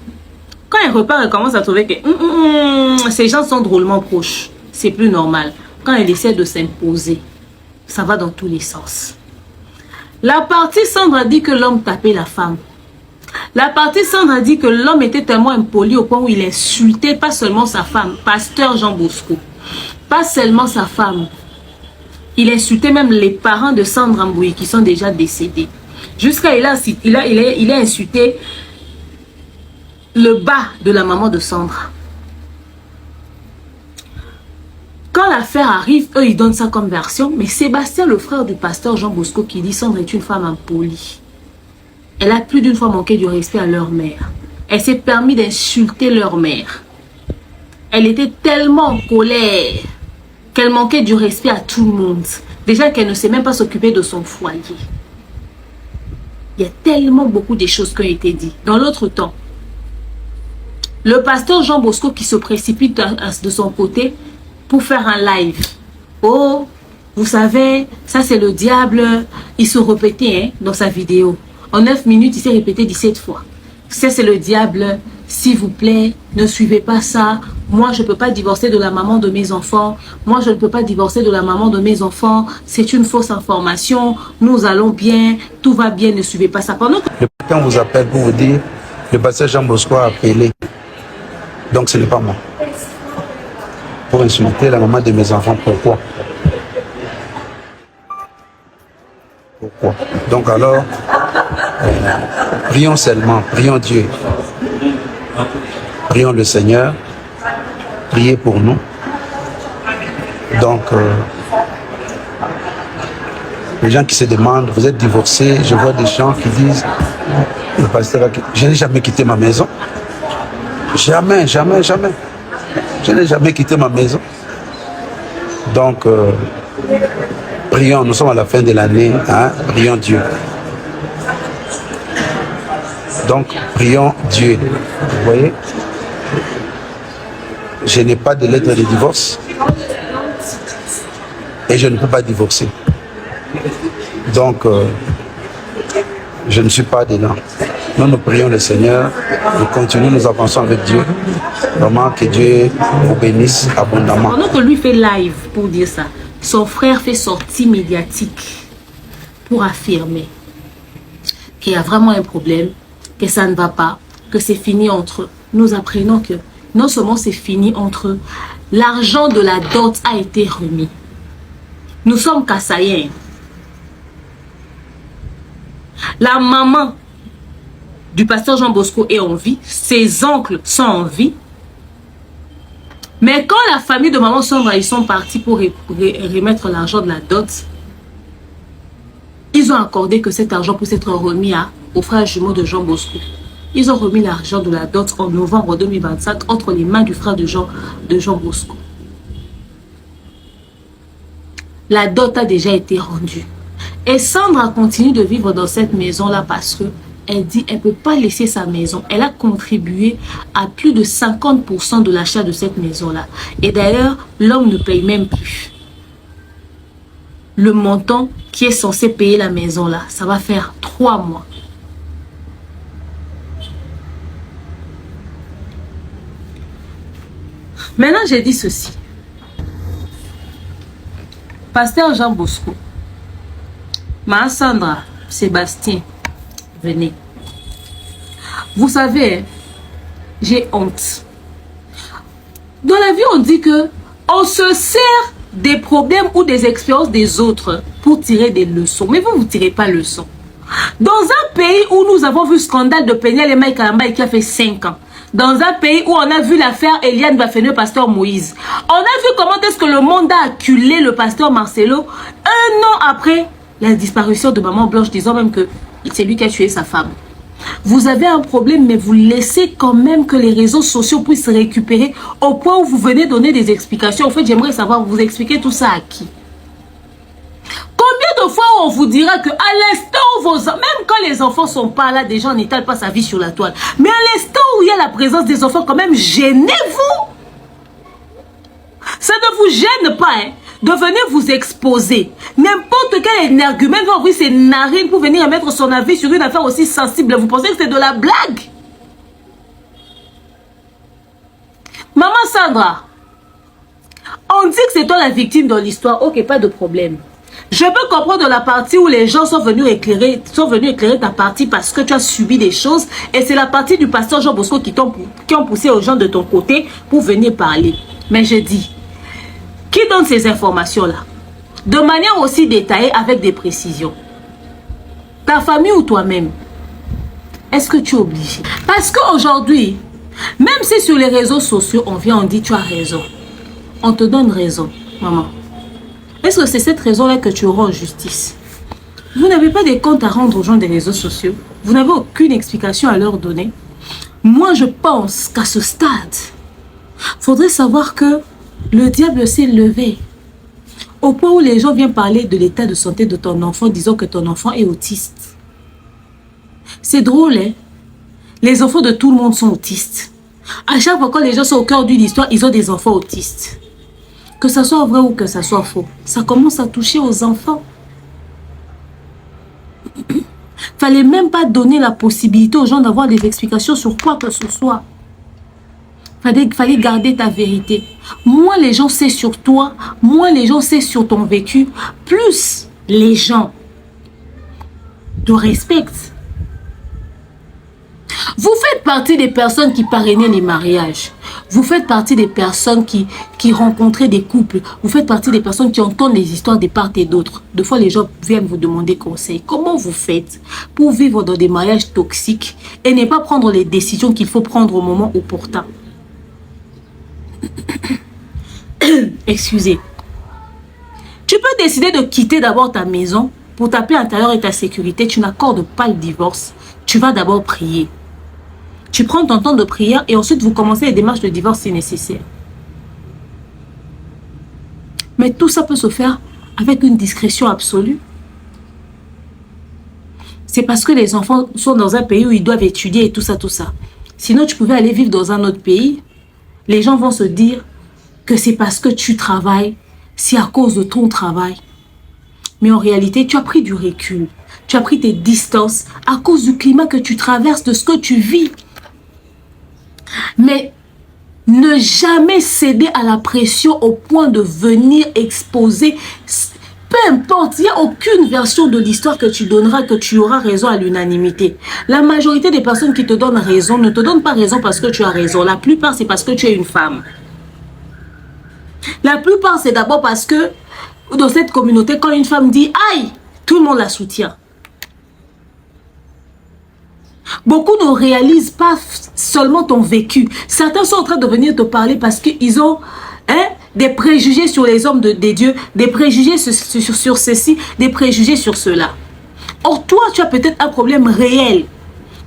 Quand elle repart, elle commence à trouver que ces gens sont drôlement proches. C'est plus normal. Quand elle essaie de s'imposer, ça va dans tous les sens. La partie Sandra dit que l'homme tapait la femme. La partie Sandra dit que l'homme était tellement impoli au point où il insultait pas seulement sa femme, pasteur Jean Bosco, pas seulement sa femme. Il insultait même les parents de Sandra Mbouyi qui sont déjà décédés. Jusqu'à il a insulté le bas de la maman de Sandra. Quand l'affaire arrive, eux, ils donnent ça comme version. Mais Sébastien, le frère du pasteur Jean Bosco, qui dit Sandra est une femme impolie. Elle a plus d'une fois manqué du respect à leur mère. Elle s'est permis d'insulter leur mère. Elle était tellement en colère qu'elle manquait du respect à tout le monde. Déjà qu'elle ne sait même pas s'occuper de son foyer. Il y a tellement beaucoup de choses qui ont été dites. Dans l'autre temps, le pasteur Jean Bosco qui se précipite de son côté pour faire un live. Oh, vous savez, ça c'est le diable. Il se répétait dans sa vidéo. En 9 minutes, il s'est répété 17 fois. Ça c'est le diable. S'il vous plaît, ne suivez pas ça. Moi, je ne peux pas divorcer de la maman de mes enfants. Moi, je ne peux pas divorcer de la maman de mes enfants. C'est une fausse information. Nous allons bien. Tout va bien. Ne suivez pas ça. Pendant que... quelqu'un vous appelle pour vous dire le pasteur Jean Bosco a appelé. Donc ce n'est pas moi. Pour insulter la maman de mes enfants, pourquoi? Pourquoi? Donc alors, prions seulement, prions Dieu. Prions le Seigneur. Priez pour nous. Donc, les gens qui se demandent, vous êtes divorcés, je vois des gens qui disent, le pasteur, je n'ai jamais quitté ma maison. Jamais, jamais, jamais. Je n'ai jamais quitté ma maison. Donc, prions, nous sommes à la fin de l'année, hein, prions Dieu. Donc, prions Dieu. Vous voyez? Je n'ai pas de lettre de divorce et je ne peux pas divorcer. Donc, je ne suis pas dedans. Nous prions le Seigneur, nous continuons, nous avançons avec Dieu. Vraiment que Dieu vous bénisse abondamment. Pendant que lui fait live pour dire ça, son frère fait sortie médiatique pour affirmer qu'il y a vraiment un problème, que ça ne va pas, que c'est fini entre eux. Nous apprenons que non seulement c'est fini entre eux, l'argent de la dot a été remis. Nous sommes Kassaïens. La maman du pasteur Jean Bosco est en vie, ses oncles sont en vie. Mais quand la famille de maman Sandra, ils sont partis pour remettre l'argent de la dot, ils ont accordé que cet argent puisse être remis aux frères jumeaux de Jean Bosco. Ils ont remis l'argent de la dot en novembre 2025 entre les mains du frère de Jean Bosco. La dot a déjà été rendue. Et Sandra continue de vivre dans cette maison-là parce que elle dit qu'elle ne peut pas laisser sa maison. Elle a contribué à plus de 50% de l'achat de cette maison-là. Et d'ailleurs, l'homme ne paye même plus le montant qui est censé payer la maison-là. Ça va faire 3 mois. Maintenant, j'ai dit ceci. Pasteur Jean Bosco, Ma Sandra, Sébastien, venez. Vous savez, j'ai honte. Dans la vie, on dit que on se sert des problèmes ou des expériences des autres pour tirer des leçons. Mais vous ne tirez pas leçon. Dans un pays où nous avons vu le scandale de Péniel et Mike Kalamba qui a fait 5 ans, dans un pays où on a vu l'affaire Eliane Baféné, le pasteur Moïse, on a vu comment est-ce que le monde a acculé le pasteur Marcelo 1 an après la disparition de maman Blanche, disant même que c'est lui qui a tué sa femme. Vous avez un problème, mais vous laissez quand même que les réseaux sociaux puissent récupérer au point où vous venez donner des explications. En fait, j'aimerais savoir, vous expliquez tout ça à qui? Combien de fois on vous dira que à l'instant où même quand les enfants sont pas là, déjà on n'étale pas sa vie sur la toile. Mais à l'instant où il y a la présence des enfants, quand même, gênez-vous. Ça ne vous gêne pas, hein, de venir vous exposer. N'importe quel énergumène va ouvrir ses narines pour venir mettre son avis sur une affaire aussi sensible. Vous pensez que c'est de la blague? Maman Sandra, on dit que c'est toi la victime dans l'histoire. Ok, pas de problème. Je peux comprendre la partie où les gens sont venus éclairer ta partie parce que tu as subi des choses. Et c'est la partie du pasteur Jean Bosco qui ont poussé aux gens de ton côté pour venir parler. Mais je dis, qui donne ces informations-là? De manière aussi détaillée avec des précisions. Ta famille ou toi-même? Est-ce que tu es obligé? Parce qu'aujourd'hui, même si sur les réseaux sociaux, on vient, on dit tu as raison. On te donne raison, maman. Est-ce que c'est cette raison-là que tu auras en justice? Vous n'avez pas de comptes à rendre aux gens des réseaux sociaux. Vous n'avez aucune explication à leur donner. Moi, je pense qu'à ce stade, il faudrait savoir que le diable s'est levé. Au point où les gens viennent parler de l'état de santé de ton enfant, disant que ton enfant est autiste. C'est drôle, hein? Les enfants de tout le monde sont autistes. À chaque fois que les gens sont au cœur d'une histoire, ils ont des enfants autistes. Que ça soit vrai ou que ça soit faux, ça commence à toucher aux enfants. Fallait même pas donner la possibilité aux gens d'avoir des explications sur quoi que ce soit. Fallait garder ta vérité. Moins les gens savent sur toi, moins les gens savent sur ton vécu, plus les gens te respectent. faites partie des personnes qui parrainaient les mariages. Vous faites partie des personnes qui rencontraient des couples. Vous faites partie des personnes qui entendent les histoires de part et d'autre. Des fois, les gens viennent vous demander conseil. Comment vous faites pour vivre dans des mariages toxiques et ne pas prendre les décisions qu'il faut prendre au moment opportun? Excusez. Tu peux décider de quitter d'abord ta maison pour ta paix intérieure et ta sécurité. Tu n'accordes pas le divorce. Tu vas d'abord prier. Tu prends ton temps de prière et ensuite vous commencez les démarches de divorce si nécessaire. Mais tout ça peut se faire avec une discrétion absolue. C'est parce que les enfants sont dans un pays où ils doivent étudier et tout ça, tout ça. Sinon, tu pouvais aller vivre dans un autre pays. Les gens vont se dire que c'est parce que tu travailles, c'est à cause de ton travail. Mais en réalité, tu as pris du recul. Tu as pris tes distances à cause du climat que tu traverses, de ce que tu vis. Mais ne jamais céder à la pression au point de venir exposer. Peu importe, il n'y a aucune version de l'histoire que tu donneras, que tu auras raison à l'unanimité. La majorité des personnes qui te donnent raison ne te donnent pas raison parce que tu as raison. La plupart, c'est parce que tu es une femme. La plupart, c'est d'abord parce que dans cette communauté, quand une femme dit « aïe », tout le monde la soutient. Beaucoup ne réalisent pas seulement ton vécu. Certains sont en train de venir te parler parce qu'ils ont des préjugés sur les hommes des dieux, des préjugés sur ceci, des préjugés sur cela. Or, toi, tu as peut-être un problème réel.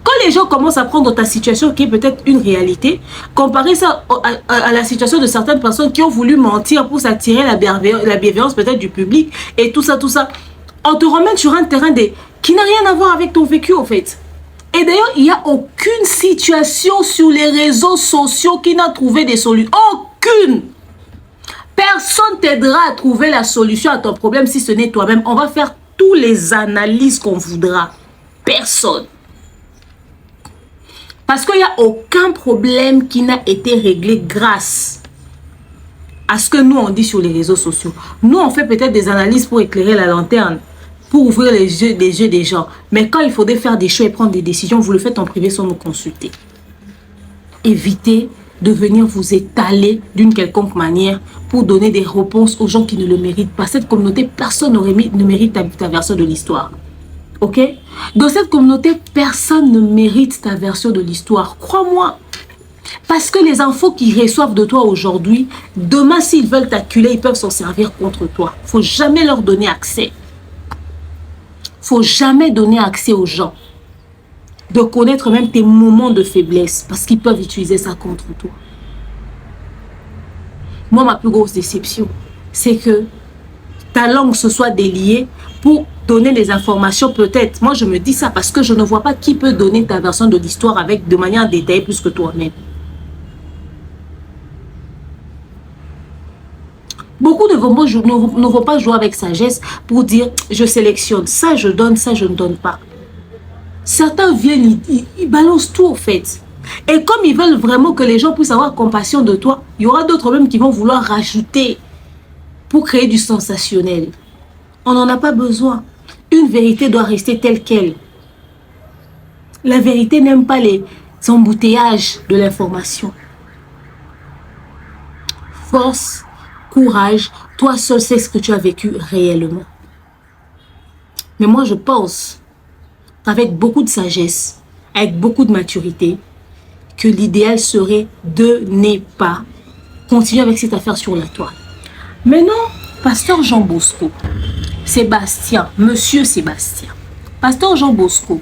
Quand les gens commencent à prendre ta situation qui est peut-être une réalité, comparer ça à la situation de certaines personnes qui ont voulu mentir pour s'attirer la bienveillance peut-être du public et tout ça, on te ramène sur un terrain qui n'a rien à voir avec ton vécu en fait. Et d'ailleurs, il n'y a aucune situation sur les réseaux sociaux qui n'a trouvé des solutions. Aucune! Personne t'aidera à trouver la solution à ton problème si ce n'est toi-même. On va faire toutes les analyses qu'on voudra. Personne. Parce qu'il n'y a aucun problème qui n'a été réglé grâce à ce que nous on dit sur les réseaux sociaux. Nous on fait peut-être des analyses pour éclairer la lanterne, pour ouvrir les yeux des gens. Mais quand il faudrait faire des choix et prendre des décisions, vous le faites en privé sans nous consulter. Évitez de venir vous étaler d'une quelconque manière pour donner des réponses aux gens qui ne le méritent pas. Cette communauté, personne ne mérite ta version de l'histoire. Ok? Dans cette communauté, personne ne mérite ta version de l'histoire. Crois-moi. Parce que les infos qu'ils reçoivent de toi aujourd'hui, demain, s'ils veulent t'acculer, ils peuvent s'en servir contre toi. Il ne faut jamais leur donner accès. Il ne faut jamais donner accès aux gens. De connaître même tes moments de faiblesse. Parce qu'ils peuvent utiliser ça contre toi. Moi, ma plus grosse déception, c'est que ta langue se soit déliée pour donner les informations peut-être. Moi, je me dis ça parce que je ne vois pas qui peut donner ta version de l'histoire de manière détaillée plus que toi-même. Beaucoup ne vont pas jouer avec sagesse pour dire je sélectionne. Ça, je donne, ça, je ne donne pas. Certains viennent, ils balancent tout en fait. Et comme ils veulent vraiment que les gens puissent avoir compassion de toi, il y aura d'autres même qui vont vouloir rajouter pour créer du sensationnel. On n'en a pas besoin. Une vérité doit rester telle qu'elle. La vérité n'aime pas les embouteillages de l'information. Force, courage, toi seul sais ce que tu as vécu réellement. Mais moi je pense qu'avec beaucoup de sagesse, avec beaucoup de maturité, que l'idéal serait de ne pas continuer avec cette affaire sur la toile. Maintenant, pasteur Jean Bosco, Sébastien, monsieur Sébastien, pasteur Jean Bosco,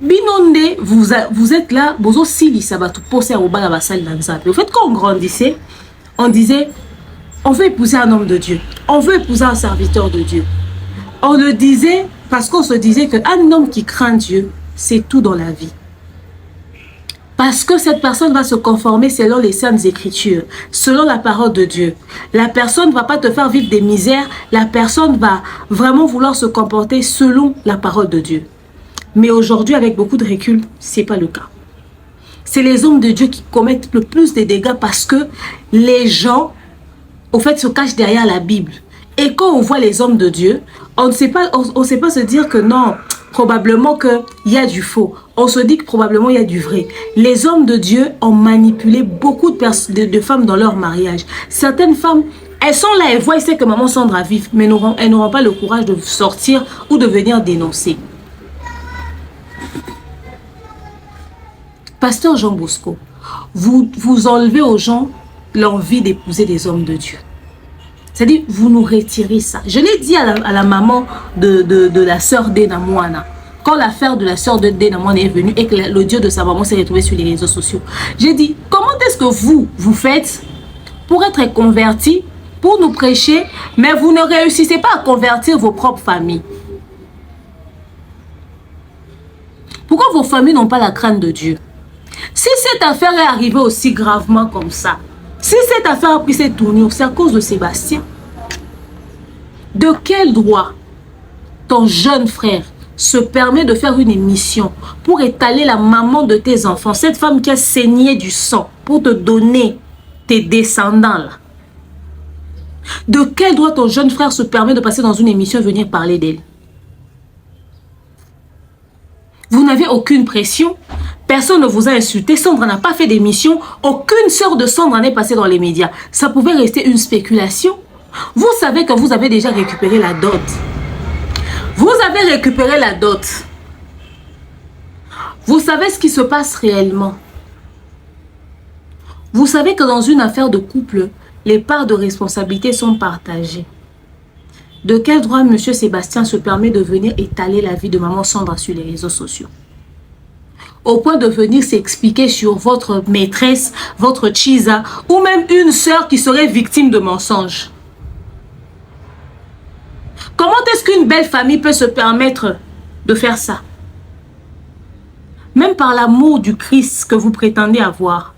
Binonde, vous êtes là, bozo sili sabatu posé au bas la salle d'Anzabe. En fait, quand on grandissait, on disait, on veut épouser un homme de Dieu, on veut épouser un serviteur de Dieu. On le disait parce qu'on se disait qu'un homme qui craint Dieu, c'est tout dans la vie. Parce que cette personne va se conformer selon les saintes écritures, selon la parole de Dieu. La personne ne va pas te faire vivre des misères, la personne va vraiment vouloir se comporter selon la parole de Dieu. Mais aujourd'hui, avec beaucoup de recul, ce n'est pas le cas. C'est les hommes de Dieu qui commettent le plus de dégâts parce que les gens, au fait, se cachent derrière la Bible. Et quand on voit les hommes de Dieu, on ne sait pas se dire que non, probablement qu'il y a du faux. On se dit que probablement il y a du vrai. Les hommes de Dieu ont manipulé beaucoup de femmes dans leur mariage. Certaines femmes, elles sont là, elles voient, elles savent que maman Sandra vive, mais elles n'auront pas le courage de sortir ou de venir dénoncer. Pasteur Jean Bosco, vous enlevez aux gens l'envie d'épouser des hommes de Dieu. C'est-à-dire, vous nous retirez ça. Je l'ai dit à la maman de la sœur d'Ena Moana. Quand l'affaire de la sœur d'Ena Moana est venue et que le Dieu de sa maman s'est retrouvé sur les réseaux sociaux, j'ai dit, comment est-ce que vous faites pour être converti, pour nous prêcher, mais vous ne réussissez pas à convertir vos propres familles? Pourquoi vos familles n'ont pas la crainte de Dieu? Si cette affaire est arrivée aussi gravement comme ça, si cette affaire a pris cette tournure, c'est à cause de Sébastien. De quel droit ton jeune frère se permet de faire une émission pour étaler la maman de tes enfants, cette femme qui a saigné du sang pour te donner tes descendants là? De quel droit ton jeune frère se permet de passer dans une émission et venir parler d'elle? Vous n'avez aucune pression. Personne ne vous a insulté. Sandra n'a pas fait d'émission. Aucune sœur de Sandra n'est passée dans les médias. Ça pouvait rester une spéculation. Vous savez que vous avez déjà récupéré la dot. Vous avez récupéré la dot. Vous savez ce qui se passe réellement. Vous savez que dans une affaire de couple, les parts de responsabilité sont partagées. De quel droit M. Sébastien se permet de venir étaler la vie de maman Sandra sur les réseaux sociaux? Au point de venir s'expliquer sur votre maîtresse, votre chisa, ou même une sœur qui serait victime de mensonges. Comment est-ce qu'une belle famille peut se permettre de faire ça? Même par l'amour du Christ que vous prétendez avoir.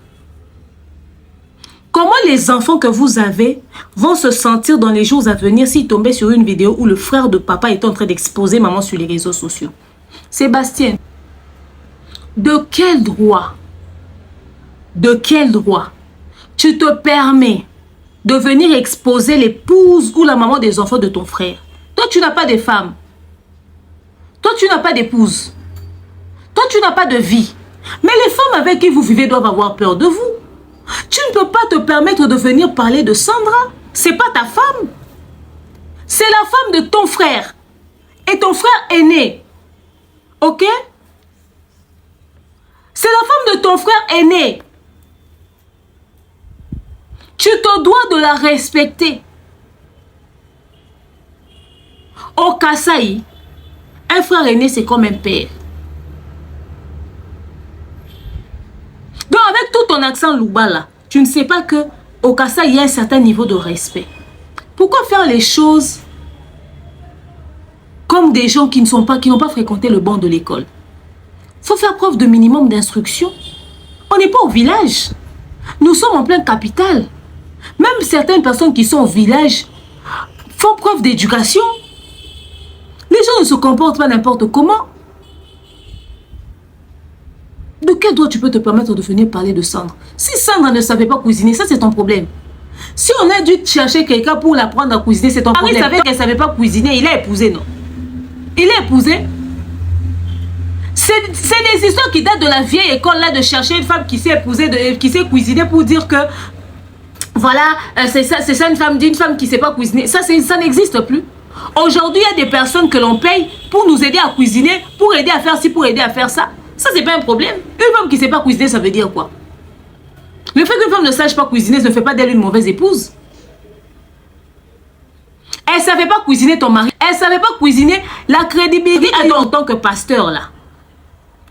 Comment les enfants que vous avez vont se sentir dans les jours à venir s'ils tombaient sur une vidéo où le frère de papa est en train d'exposer maman sur les réseaux sociaux? Sébastien, de quel droit tu te permets de venir exposer l'épouse ou la maman des enfants de ton frère? Toi, tu n'as pas de femme. Toi, tu n'as pas d'épouse. Toi, tu n'as pas de vie. Mais les femmes avec qui vous vivez doivent avoir peur de vous. Tu ne peux pas te permettre de venir parler de Sandra. C'est pas ta femme. C'est la femme de ton frère. Et ton frère aîné. Ok? C'est la femme de ton frère aîné. Tu te dois de la respecter. Au Kasaï, un frère aîné, c'est comme un père. Donc, avec tout ton accent louba là, tu ne sais pas que au Kasaï, il y a un certain niveau de respect. Pourquoi faire les choses comme des gens qui n'ont pas fréquenté le banc de l'école? Il faut faire preuve de minimum d'instruction. On n'est pas au village. Nous sommes en pleine capitale. Même certaines personnes qui sont au village font preuve d'éducation. Les gens ne se comportent pas n'importe comment. De quel droit tu peux te permettre de venir parler de Sandra? Si Sandra ne savait pas cuisiner, ça c'est ton problème. Si on a dû chercher quelqu'un pour l'apprendre à cuisiner, c'est ton problème. Il savait qu'elle ne savait pas cuisiner, il a épousé, non? Il a épousé. C'est des histoires qui datent de la vieille école là, de chercher une femme qui s'est épousée, qui sait cuisiner pour dire que voilà, c'est ça une femme d'une femme qui ne sait pas cuisiner. Ça n'existe plus. Aujourd'hui, il y a des personnes que l'on paye pour nous aider à cuisiner, pour aider à faire ci, pour aider à faire ça. Ça, c'est pas un problème. Une femme qui ne sait pas cuisiner, ça veut dire quoi? Le fait qu'une femme ne sache pas cuisiner ne fait pas d'elle une mauvaise épouse. Elle ne savait pas cuisiner ton mari. Elle ne savait pas cuisiner la crédibilité en tant que pasteur là.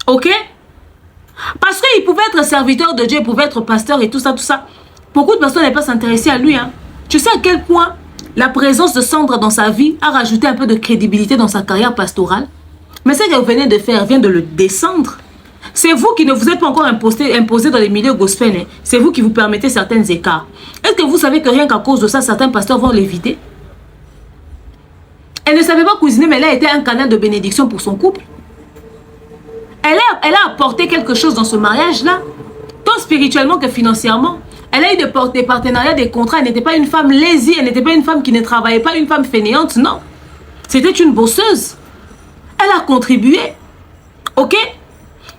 Ok? Parce qu'il pouvait être serviteur de Dieu, il pouvait être pasteur et tout ça, tout ça. Beaucoup de personnes n'aiment pas s'intéresser à lui. Hein. Tu sais à quel point la présence de Sandra dans sa vie a rajouté un peu de crédibilité dans sa carrière pastorale. Mais ce qu'elle venait de faire, elle vient de le descendre. C'est vous qui ne vous êtes pas encore imposé dans les milieux gospel. Hein. C'est vous qui vous permettez certains écarts. Est-ce que vous savez que rien qu'à cause de ça, certains pasteurs vont l'éviter? Elle ne savait pas cuisiner, mais elle a été un canal de bénédiction pour son couple. Elle a apporté quelque chose dans ce mariage-là, tant spirituellement que financièrement. Elle a eu des partenariats, des contrats. Elle n'était pas une femme lazy, elle n'était pas une femme qui ne travaillait pas, une femme fainéante, non. C'était une bosseuse. Elle elle a contribué. Ok?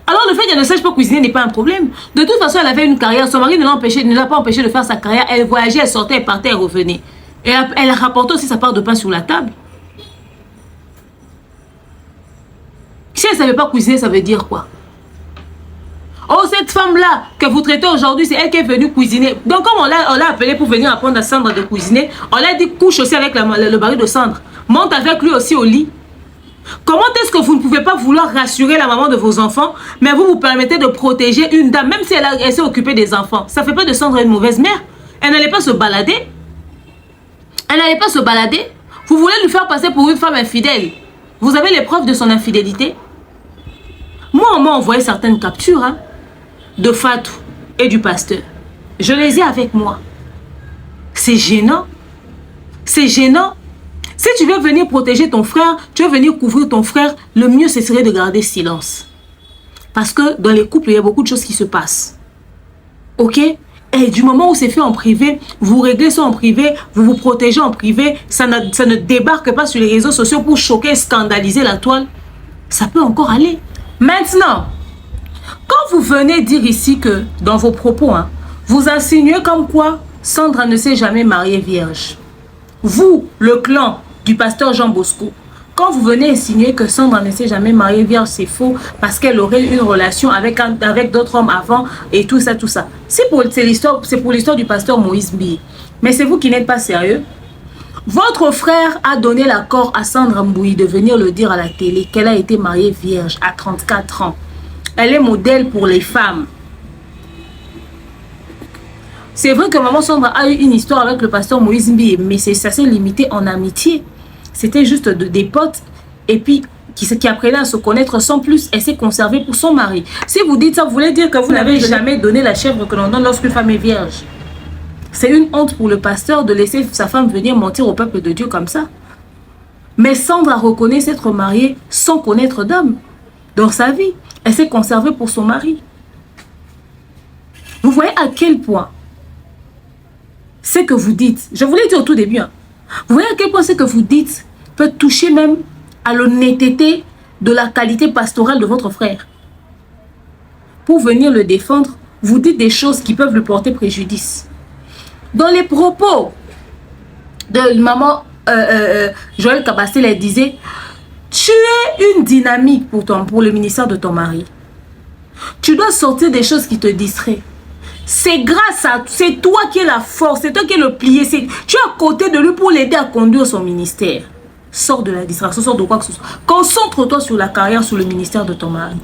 Alors le fait qu'elle ne sache pas cuisiner n'est pas un problème. De toute façon, elle avait une carrière. Son mari ne l'a pas empêché de faire sa carrière. Elle voyageait, elle sortait, elle partait, elle revenait. Et elle rapportait aussi sa part de pain sur la table. Si elle ne savait pas cuisiner, ça veut dire quoi? Oh, cette femme-là que vous traitez aujourd'hui, c'est elle qui est venue cuisiner. Donc, comme on l'a appelée pour venir apprendre à Sandra de cuisiner, on l'a dit couche aussi avec le mari de Sandra. Monte avec lui aussi au lit. Comment est-ce que vous ne pouvez pas vouloir rassurer la maman de vos enfants, mais vous permettez de protéger une dame, même si elle s'est occupée des enfants? Ça ne fait pas de Sandra une mauvaise mère. Elle n'allait pas se balader. Elle n'allait pas se balader. Vous voulez lui faire passer pour une femme infidèle. Vous avez les preuves de son infidélité? Moi, on m'a envoyé certaines captures, hein, de Fatou et du pasteur. Je les ai avec moi. C'est gênant. C'est gênant. Si tu veux venir protéger ton frère, tu veux venir couvrir ton frère, le mieux ce serait de garder silence. Parce que dans les couples, il y a beaucoup de choses qui se passent. Ok? Et du moment où c'est fait en privé, vous réglez ça en privé, vous vous protégez en privé, ça ne débarque pas sur les réseaux sociaux pour choquer, scandaliser la toile. Ça peut encore aller. Maintenant, quand vous venez dire ici que, dans vos propos, hein, vous insinuez comme quoi Sandra ne s'est jamais mariée vierge. Vous, le clan du pasteur Jean Bosco, quand vous venez insinuer que Sandra ne s'est jamais mariée vierge, c'est faux, parce qu'elle aurait eu une relation avec d'autres hommes avant, et tout ça, tout ça. C'est pour l'histoire du pasteur Moïse Mbi. Mais c'est vous qui n'êtes pas sérieux. Votre frère a donné l'accord à Sandra Mbouyi de venir le dire à la télé qu'elle a été mariée vierge à 34 ans. Elle est modèle pour les femmes. C'est vrai que maman Sandra a eu une histoire avec le pasteur Moïse Mbi, mais ça s'est limité en amitié. C'était juste des potes et puis qui apprenaient à se connaître sans plus. Elle s'est conservée pour son mari. Si vous dites ça, vous voulez dire que vous n'avez jamais donné la chèvre que l'on donne lorsqu'une femme est vierge. C'est une honte pour le pasteur de laisser sa femme venir mentir au peuple de Dieu comme ça. Mais Sandra reconnaît s'être mariée sans connaître d'homme. Dans sa vie, elle s'est conservée pour son mari. Vous voyez à quel point ce que vous dites, je vous l'ai dit au tout début, hein, vous voyez à quel point ce que vous dites peut toucher même à l'honnêteté de la qualité pastorale de votre frère. Pour venir le défendre, vous dites des choses qui peuvent lui porter préjudice. Dans les propos de maman Joël Kabastel, elle disait: tu es une dynamique pour le ministère de ton mari. Tu dois sortir des choses qui te distraient. C'est grâce à... C'est toi qui es la force, c'est toi qui es le plié. Tu es à côté de lui pour l'aider à conduire son ministère. Sors de la distraction, sors de quoi que ce soit. Concentre-toi sur la carrière, sur le ministère de ton mari.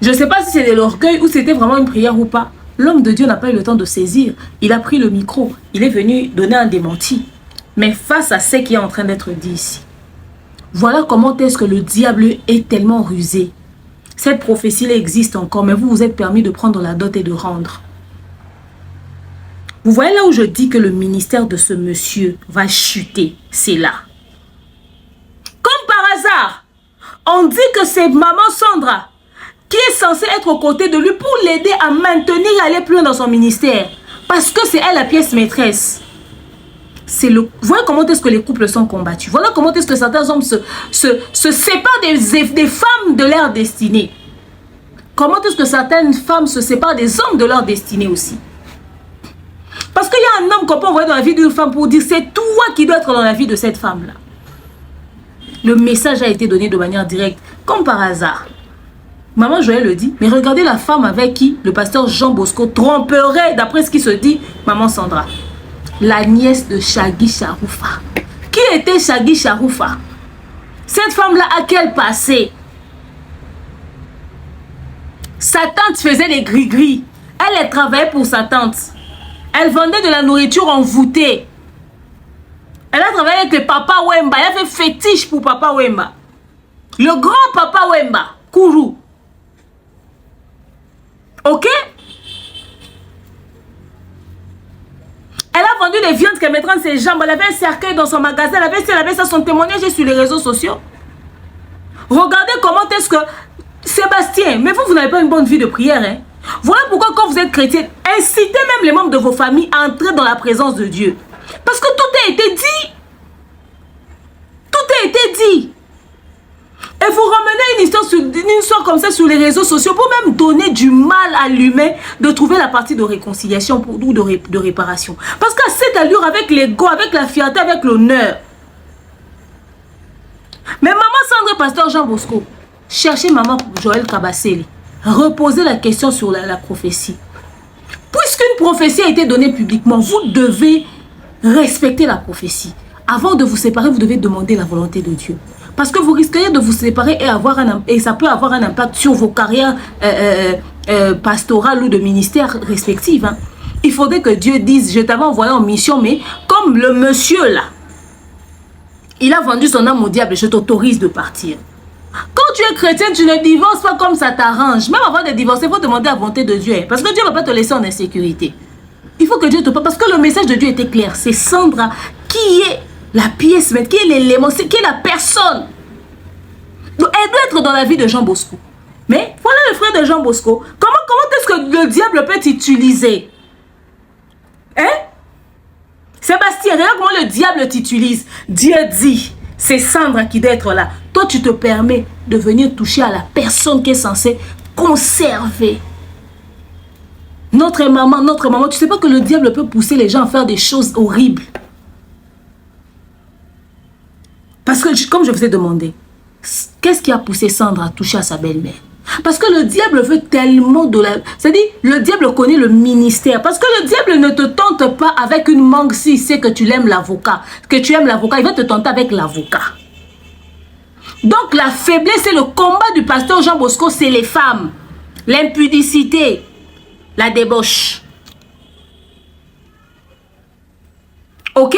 Je ne sais pas si c'est de l'orgueil ou c'était vraiment une prière ou pas. L'homme de Dieu n'a pas eu le temps de saisir. Il a pris le micro. Il est venu donner un démenti. Mais face à ce qui est en train d'être dit ici, voilà comment est-ce que le diable est tellement rusé. Cette prophétie-là existe encore, mais vous vous êtes permis de prendre la dot et de rendre. Vous voyez là où je dis que le ministère de ce monsieur va chuter, c'est là. Comme par hasard, on dit que c'est maman Sandra qui est censée être aux côtés de lui pour l'aider à maintenir et aller plus loin dans son ministère. Parce que c'est elle la pièce maîtresse. Voilà comment est-ce que les couples sont combattus. Voilà comment est-ce que certains hommes se séparent des femmes de leur destinée. Comment est-ce que certaines femmes se séparent des hommes de leur destinée aussi. Parce qu'il y a un homme qu'on peut envoyer dans la vie d'une femme pour dire c'est toi qui dois être dans la vie de cette femme-là. Le message a été donné de manière directe, comme par hasard. Maman Joël le dit, mais regardez la femme avec qui le pasteur Jean Bosco tromperait, d'après ce qui se dit, maman Sandra. La nièce de Chagui Charoufa. Qui était Chagui Charoufa? Cette femme-là a quel passé? Sa tante faisait des gris-gris. Elle travaillait pour sa tante. Elle vendait de la nourriture envoûtée. Elle a travaillé avec le papa Wemba. Elle a fait fétiche pour papa Wemba. Le grand papa Wemba, Kourou. Ok? Elle a vendu des viandes qu'elle mettra dans ses jambes. Elle avait un cercueil dans son magasin. Elle avait ça, son témoignage sur les réseaux sociaux. Regardez comment est-ce que... Sébastien, mais vous n'avez pas une bonne vie de prière. Hein? Voilà pourquoi quand vous êtes chrétien, incitez même les membres de vos familles à entrer dans la présence de Dieu. Parce que tout a été dit. Tout a été dit. Et vous ramenez une histoire comme ça sur les réseaux sociaux pour même donner du mal à l'humain de trouver la partie de réconciliation ou de réparation. Parce qu'à cette allure, avec l'ego, avec la fierté, avec l'honneur. Mais maman Sandra, pasteur Jean Bosco, cherchez maman Joël Kabasele. Reposez la question sur la prophétie. Puisqu'une prophétie a été donnée publiquement, vous devez respecter la prophétie. Avant de vous séparer, vous devez demander la volonté de Dieu. Parce que vous risqueriez de vous séparer et ça peut avoir un impact sur vos carrières pastorales ou de ministères respectives. Hein. Il faudrait que Dieu dise, je t'avais envoyé en mission, mais comme le monsieur là, il a vendu son âme au diable, je t'autorise de partir. Quand tu es chrétien, tu ne divorces pas comme ça t'arrange. Même avant de divorcer, il faut demander la volonté de Dieu. Parce que Dieu ne va pas te laisser en insécurité. Il faut que Dieu te parle. Parce que le message de Dieu était clair. C'est Sandra qui est la pièce, qui est l'élément, qui est la personne. Donc, elle doit être dans la vie de Jean Bosco. Mais voilà le frère de Jean Bosco. Comment est-ce que le diable peut t'utiliser? Hein? Sébastien, regarde comment le diable t'utilise. Dieu dit, c'est Sandra qui doit être là. Toi, tu te permets de venir toucher à la personne qui est censée conserver. Notre maman, tu sais pas que le diable peut pousser les gens à faire des choses horribles. Parce que, comme je vous ai demandé, qu'est-ce qui a poussé Sandra à toucher à sa belle-mère? Parce que le diable veut tellement de la... C'est-à-dire, le diable connaît le ministère. Parce que le diable ne te tente pas avec une mangue si c'est que tu aimes l'avocat. Que tu aimes l'avocat, il va te tenter avec l'avocat. Donc, la faiblesse et le combat du pasteur Jean Bosco, c'est les femmes. L'impudicité. La débauche. Ok?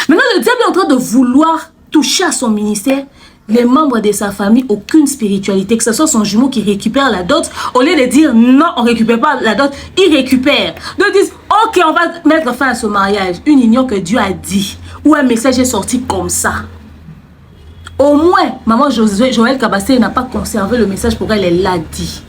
Maintenant, le diable est en train de vouloir toucher à son ministère. Les membres de sa famille, aucune spiritualité, que ce soit son jumeau qui récupère la dot, au lieu de dire non, on ne récupère pas la dot, il récupère. Donc ils disent, ok, on va mettre fin à ce mariage. Une union que Dieu a dit, ou un message est sorti comme ça. Au moins, maman Joël Kabasele n'a pas conservé le message pour elle l'a dit.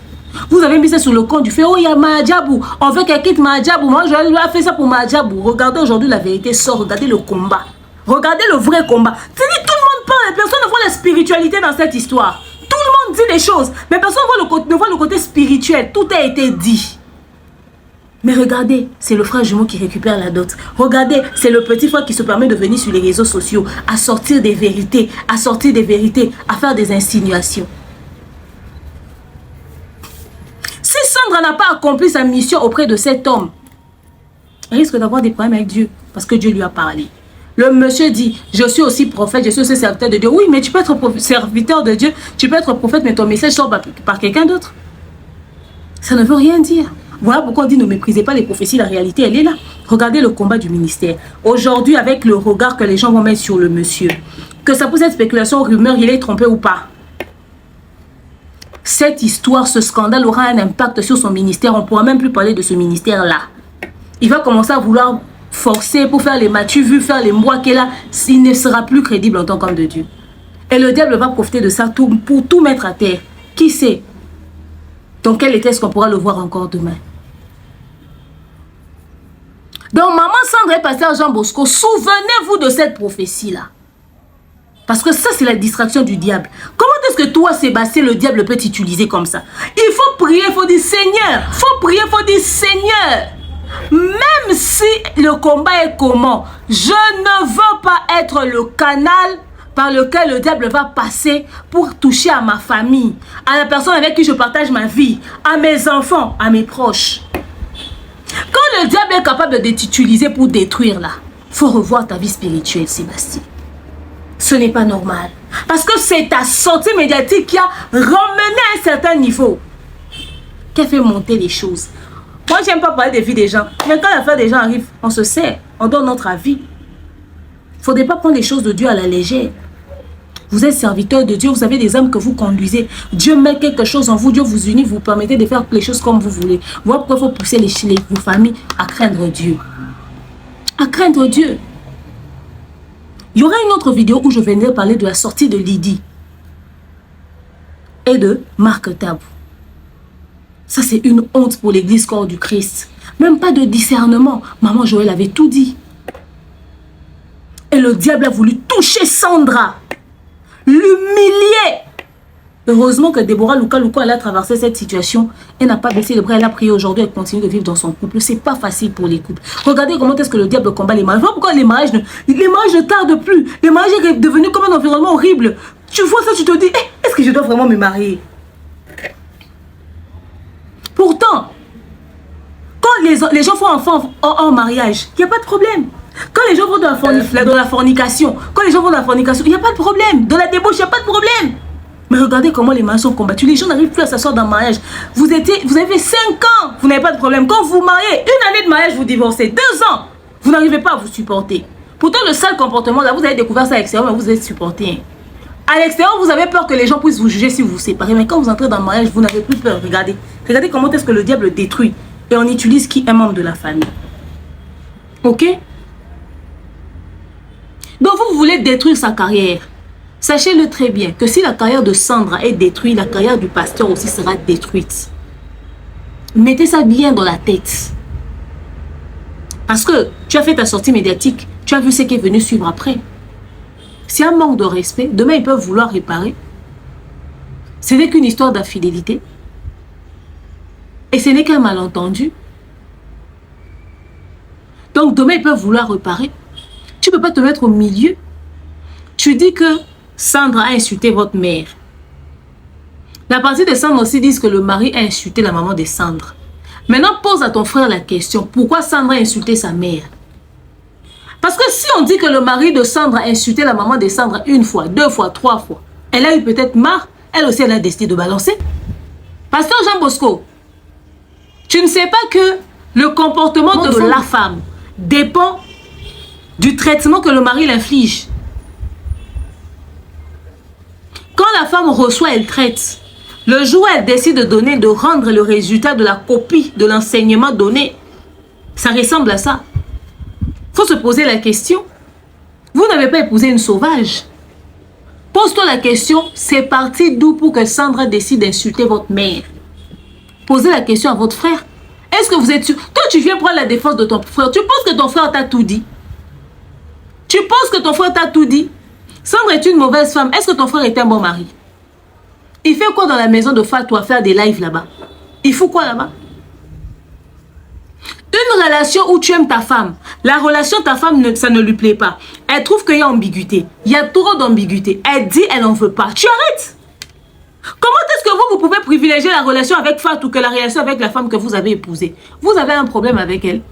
Vous avez mis ça sur le compte du fait, oh, il y a Mahadjabou, on veut qu'elle quitte Mahadjabou. Moi, Joël a fait ça pour Mahadjabou. Regardez aujourd'hui, la vérité sort, regardez le combat. Regardez le vrai combat. C'est-à-dire, tout le monde parle, personne ne voit la spiritualité dans cette histoire. Tout le monde dit des choses, mais personne ne voit le côté spirituel. Tout a été dit. Mais regardez, c'est le frère jumeau qui récupère la dot. Regardez, c'est le petit frère qui se permet de venir sur les réseaux sociaux, à sortir des vérités, à faire des insinuations. Si Sandra n'a pas accompli sa mission auprès de cet homme, elle risque d'avoir des problèmes avec Dieu, parce que Dieu lui a parlé. Le monsieur dit, je suis aussi prophète, je suis aussi serviteur de Dieu. Oui, mais tu peux être serviteur de Dieu, tu peux être prophète, mais ton message sort par quelqu'un d'autre. Ça ne veut rien dire. Voilà pourquoi on dit ne méprisez pas les prophéties, la réalité elle est là. Regardez le combat du ministère. Aujourd'hui, avec le regard que les gens vont mettre sur le monsieur, que ça pose cette spéculation, rumeur, il est trompé ou pas. Cette histoire, ce scandale aura un impact sur son ministère. On ne pourra même plus parler de ce ministère-là. Il va commencer à vouloir forcer pour faire les m'as-tu vu, faire les moi qu'elle a. Il ne sera plus crédible en tant qu'homme de Dieu. Et le diable va profiter de ça pour tout mettre à terre. Qui sait? Dans quel état est-ce qu'on pourra le voir encore demain? Donc, maman Sandra et pasteur Jean Bosco, souvenez-vous de cette prophétie-là. Parce que ça, c'est la distraction du diable. Comment est-ce que toi, Sébastien, le diable peut t'utiliser comme ça? Il faut prier, il faut dire Seigneur. Il faut prier, il faut dire Seigneur. Même si le combat est comment, je ne veux pas être le canal par lequel le diable va passer pour toucher à ma famille, à la personne avec qui je partage ma vie, à mes enfants, à mes proches. Quand le diable est capable de t'utiliser pour détruire là, il faut revoir ta vie spirituelle, Sébastien. Ce n'est pas normal. Parce que c'est ta sortie médiatique qui a ramené à un certain niveau, qui a fait monter les choses. Moi, j'aime pas parler des vies des gens. Mais quand l'affaire des gens arrive, on se sert, on donne notre avis. Il ne faudrait pas prendre les choses de Dieu à la légère. Vous êtes serviteur de Dieu, vous avez des âmes que vous conduisez. Dieu met quelque chose en vous, Dieu vous unit, vous permettez de faire les choses comme vous voulez. Voilà pourquoi il faut pousser vos familles à craindre Dieu. À craindre Dieu. Il y aura une autre vidéo où je viendrai parler de la sortie de Lydie et de Marc Tabou. Ça, c'est une honte pour l'église corps du Christ. Même pas de discernement. Maman Joël avait tout dit. Et le diable a voulu toucher Sandra, l'humilier. Heureusement que Déborah Luka, elle a traversé cette situation. Elle n'a pas baissé les bras, elle a prié aujourd'hui, elle continue de vivre dans son couple. C'est pas facile pour les couples. Regardez comment est-ce que le diable combat les mariages. Voilà pourquoi les mariages ne tardent plus. Les mariages sont devenus comme un environnement horrible. Tu vois ça, tu te dis, est-ce que je dois vraiment me marier? Pourtant, quand les gens font enfant en mariage, il n'y a pas de problème. Quand les gens vont dans la fornication, il n'y a pas de problème. Dans la débauche, il n'y a pas de problème. Mais regardez comment les mariages sont combattus. Les gens n'arrivent plus à s'asseoir dans le mariage. Vous avez fait 5 ans, vous n'avez pas de problème. Quand vous mariez, 1 année de mariage, vous divorcez. 2 ans, vous n'arrivez pas à vous supporter. Pourtant, le sale comportement, là, vous avez découvert ça à l'extérieur, mais vous êtes supporté. À l'extérieur, vous avez peur que les gens puissent vous juger si vous vous séparez. Mais quand vous entrez dans le mariage, vous n'avez plus peur. Regardez. Regardez comment est-ce que le diable détruit. Et on utilise qui? Un membre de la famille. Ok? Donc, vous voulez détruire sa carrière. Sachez-le très bien que si la carrière de Sandra est détruite, la carrière du pasteur aussi sera détruite. Mettez ça bien dans la tête. Parce que tu as fait ta sortie médiatique, tu as vu ce qui est venu suivre après. C'est un manque de respect. Demain, ils peuvent vouloir réparer. Ce n'est qu'une histoire d'infidélité. Et ce n'est qu'un malentendu. Donc, demain, ils peuvent vouloir réparer. Tu ne peux pas te mettre au milieu. Tu dis que Sandra a insulté votre mère. La partie de Sandra aussi disent que le mari a insulté la maman de Sandra. Maintenant, pose à ton frère la question. Pourquoi Sandra a insulté sa mère? Parce que si on dit que le mari de Sandra a insulté la maman de Sandra 1 fois, 2 fois, 3 fois, elle a eu peut-être marre. Elle aussi, elle a décidé de balancer. Pasteur Jean Bosco, tu ne sais pas que le comportement de la femme dépend du traitement que le mari l'inflige. Quand la femme reçoit, elle traite. Le jour où elle décide de donner, de rendre le résultat de la copie de l'enseignement donné, ça ressemble à ça. Il faut se poser la question. Vous n'avez pas épousé une sauvage. Pose-toi la question, c'est parti d'où pour que Sandra décide d'insulter votre mère? Posez la question à votre frère. Est-ce que vous êtes sûr? Toi, tu viens prendre la défense de ton frère. Tu penses que ton frère t'a tout dit? Tu penses que ton frère t'a tout dit? Sandra est une mauvaise femme. Est-ce que ton frère est un bon mari? Il fait quoi dans la maison de Fatou à faire des lives là-bas? Il fout quoi là-bas? Une relation où tu aimes ta femme, la relation ta femme, ça ne lui plaît pas. Elle trouve qu'il y a ambiguïté. Il y a trop d'ambiguïté. Elle dit elle n'en veut pas. Tu arrêtes. Comment est-ce que vous pouvez privilégier la relation avec Fatou que la relation avec la femme que vous avez épousée? Vous avez un problème avec elle.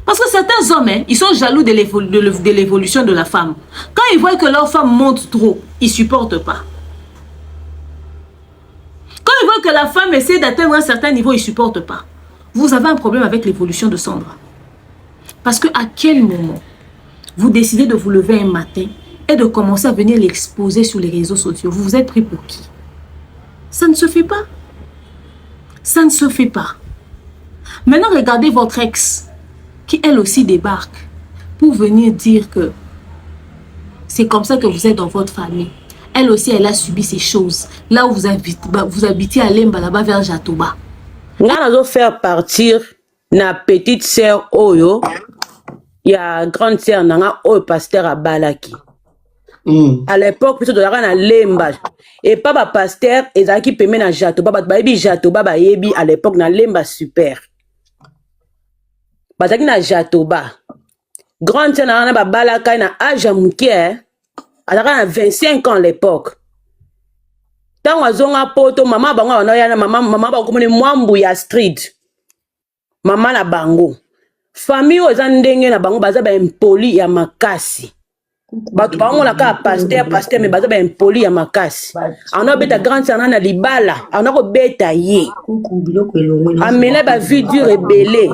Parce que certains hommes, ils sont jaloux de l'évolution de la femme. Quand ils voient que leur femme monte trop, ils ne supportent pas. Quand ils voient que la femme essaie d'atteindre un certain niveau, ils ne supportent pas. Vous avez un problème avec l'évolution de Sandra. Parce que à quel moment vous décidez de vous lever un matin et de commencer à venir l'exposer sur les réseaux sociaux? Vous vous êtes pris pour qui? Ça ne se fait pas. Ça ne se fait pas. Maintenant, regardez votre ex qui elle aussi débarque pour venir dire que c'est comme ça que vous êtes dans votre famille. Elle aussi, elle a subi ces choses. Là où vous habitez à Lemba, là-bas vers Jatoba. Nous allons faire partir na petite sœur Oyo. Il y a grande sœur Nanga Oyo pasteur à Balaki. À l'époque, plutôt de la na Lemba. Et pas ba pasteur, et qui permet na Jatoba. Ba yebi Jatoba, ba yebi à l'époque na Lemba super. Bazaki na Jatoba. Grande sœur na Balaka na âge mouké. Elle a 25 ans à l'époque. Tant wazonga poto maman bango na maman ba komone mwambu ya street. Maman na bango. Famille oza ndenge na bango baza ba impoli ya makasi. Batu bango la ka pasteur mais baza ba impoli ya makasi. Ana beta grande sœur na libala, ana ko beta ye. Amena ba vie du rebelle.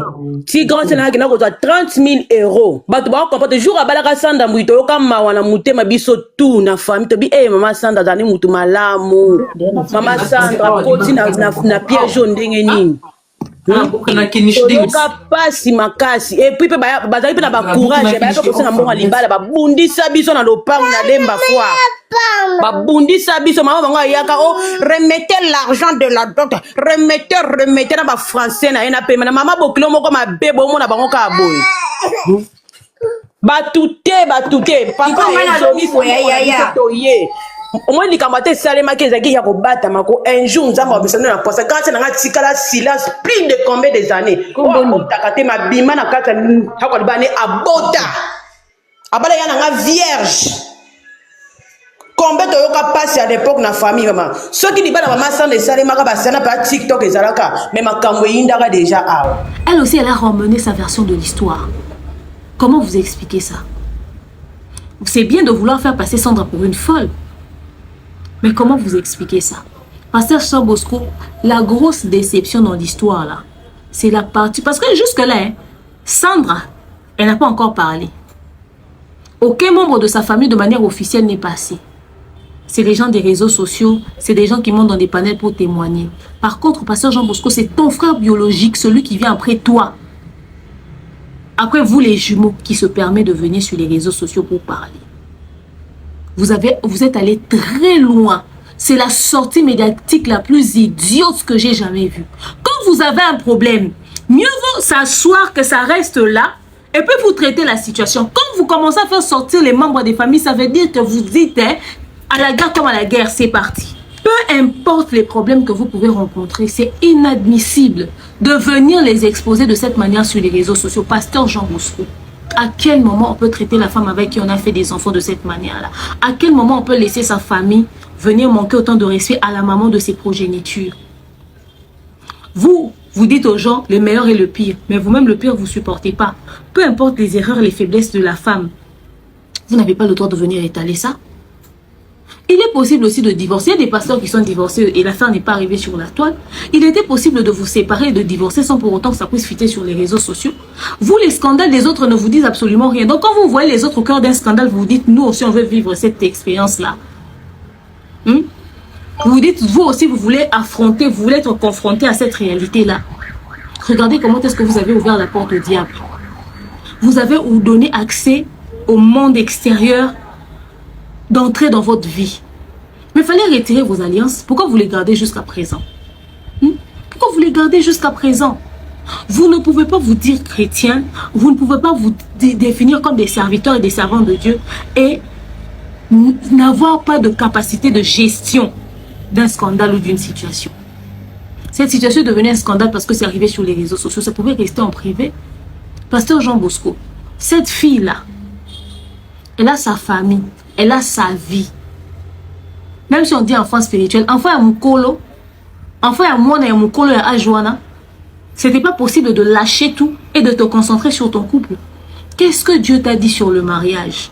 Si grande sœur na ko 30 000 euros. Batu bango comporte jour abalaka sanda mwito yoka mawana mutema biso tout na famille to bi maman sanda zani mutu malamu. Maman sanda koti na piège ndenge nini. Kapasi makasi et puis bazali pe na ba courage ba ko senga mbonga libala ba bundisa biso na lopango na Lemba foire ba bundisa biso mama bango yaka o remettez l'argent de la dot remettez na ba français na ena pe na mama bokilo moko mabe bo mona bango ka boy Batouté. Papa au moins, les camarades Salema qui est à combattre, un jour, nous avons besoin de la poste. Quand c'est un silence, plus de combien des années? Ma bima na kata hakolibane abota. Abala yana vierge. Combien de yoka passe à l'époque na famille maman. Ceux qui disent pas maman sans les Salema ka basana pas TikTok et zalaka, mais ma kamwe indaka déjà a. Elle aussi, elle a ramené sa version de l'histoire. Comment vous expliquez ça? C'est bien de vouloir faire passer Sandra pour une folle. Mais comment vous expliquez ça? Pasteur Jean Bosco, la grosse déception dans l'histoire là, c'est la partie... Parce que jusque-là, hein, Sandra, elle n'a pas encore parlé. Aucun membre de sa famille de manière officielle n'est passé. C'est les gens des réseaux sociaux, c'est des gens qui montent dans des panels pour témoigner. Par contre, pasteur Jean Bosco, c'est ton frère biologique, celui qui vient après toi. Après vous les jumeaux qui se permet de venir sur les réseaux sociaux pour parler. Vous êtes allé très loin. C'est la sortie médiatique la plus idiote que j'ai jamais vue. Quand vous avez un problème, mieux vaut s'asseoir que ça reste là et puis vous traitez la situation. Quand vous commencez à faire sortir les membres des familles, ça veut dire que vous dites hein, à la guerre comme à la guerre, c'est parti. Peu importe les problèmes que vous pouvez rencontrer, c'est inadmissible de venir les exposer de cette manière sur les réseaux sociaux. Pasteur Jean Bosco. À quel moment on peut traiter la femme avec qui on a fait des enfants de cette manière-là? À quel moment on peut laisser sa famille venir manquer autant de respect à la maman de ses progénitures? Vous dites aux gens le meilleur et le pire, mais vous-même le pire vous ne supportez pas. Peu importe les erreurs, les faiblesses de la femme, vous n'avez pas le droit de venir étaler ça. Il est possible aussi de divorcer. Il y a des pasteurs qui sont divorcés et l'affaire n'est pas arrivée sur la toile. Il était possible de vous séparer et de divorcer sans pour autant que ça puisse fuiter sur les réseaux sociaux. Vous, les scandales des autres ne vous disent absolument rien. Donc quand vous voyez les autres au cœur d'un scandale, vous vous dites, nous aussi on veut vivre cette expérience-là. Vous vous dites, vous aussi vous voulez affronter, vous voulez être confronté à cette réalité-là. Regardez comment est-ce que vous avez ouvert la porte au diable. Vous avez donné accès au monde extérieur d'entrer dans votre vie. Mais il fallait retirer vos alliances. Pourquoi vous les gardez jusqu'à présent? Pourquoi vous les gardez jusqu'à présent? Vous ne pouvez pas vous dire chrétien, vous ne pouvez pas vous définir comme des serviteurs et des servants de Dieu et n'avoir pas de capacité de gestion d'un scandale ou d'une situation. Cette situation est devenue un scandale parce que c'est arrivé sur les réseaux sociaux. Ça pouvait rester en privé. Pasteur Jean Bosco, cette fille-là, elle a sa famille. Elle a sa vie. Même si on dit enfant spirituel, enfant à Mukolo, enfant à Mouana et Mukolo et à Joana, c'était pas possible de lâcher tout et de te concentrer sur ton couple. Qu'est-ce que Dieu t'a dit sur le mariage?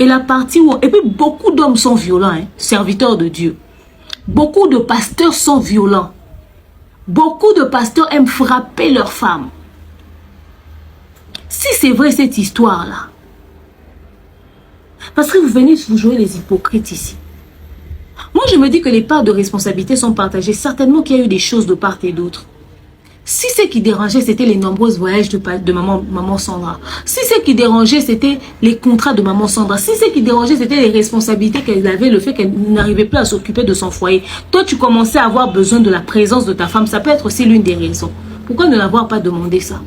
Et la partie où... Et puis beaucoup d'hommes sont violents, hein, serviteurs de Dieu. Beaucoup de pasteurs sont violents. Beaucoup de pasteurs aiment frapper leurs femmes. Si c'est vrai cette histoire-là, parce que vous venez vous jouer les hypocrites ici. Moi, je me dis que les parts de responsabilité sont partagées. Certainement qu'il y a eu des choses de part et d'autre. Si ce qui dérangeait, c'était les nombreux voyages de maman Sandra. Si ce qui dérangeait, c'était les contrats de maman Sandra. Si ce qui dérangeait, c'était les responsabilités qu'elle avait, le fait qu'elle n'arrivait plus à s'occuper de son foyer. Toi, tu commençais à avoir besoin de la présence de ta femme. Ça peut être aussi l'une des raisons. Pourquoi ne l'avoir pas demandé ça?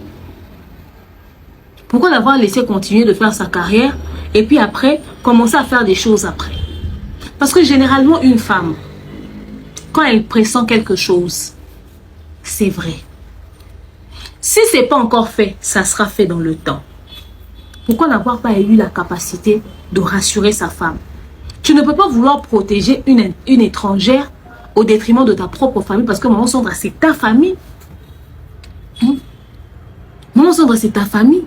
Pourquoi l'avoir laissé continuer de faire sa carrière et puis après, commencer à faire des choses après? Parce que généralement, une femme, quand elle pressent quelque chose, c'est vrai. Si ce n'est pas encore fait, ça sera fait dans le temps. Pourquoi n'avoir pas eu la capacité de rassurer sa femme? Tu ne peux pas vouloir protéger une étrangère au détriment de ta propre famille parce que maman Sandra, c'est ta famille. Maman Sandra, c'est ta famille.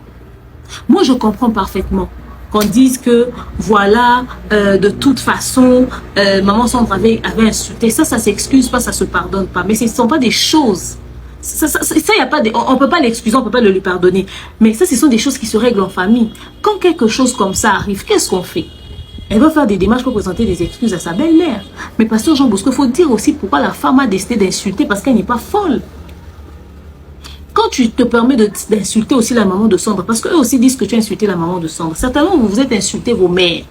Moi, je comprends parfaitement qu'on dise que, voilà, de toute façon, maman Sandra avait insulté. Ça s'excuse pas, ça se pardonne pas. Mais ce ne sont pas des choses. Ça y a pas on ne peut pas l'excuser, on ne peut pas le lui pardonner. Mais ça, ce sont des choses qui se règlent en famille. Quand quelque chose comme ça arrive, qu'est-ce qu'on fait? Elle va faire des démarches pour présenter des excuses à sa belle-mère. Mais pasteur Jean Bosco, il faut dire aussi pourquoi la femme a décidé d'insulter, parce qu'elle n'est pas folle. Quand tu te permets d'insulter aussi la maman de Sandra, parce qu'eux aussi disent que tu as insulté la maman de Sandra, certainement vous vous êtes insulté vos mères.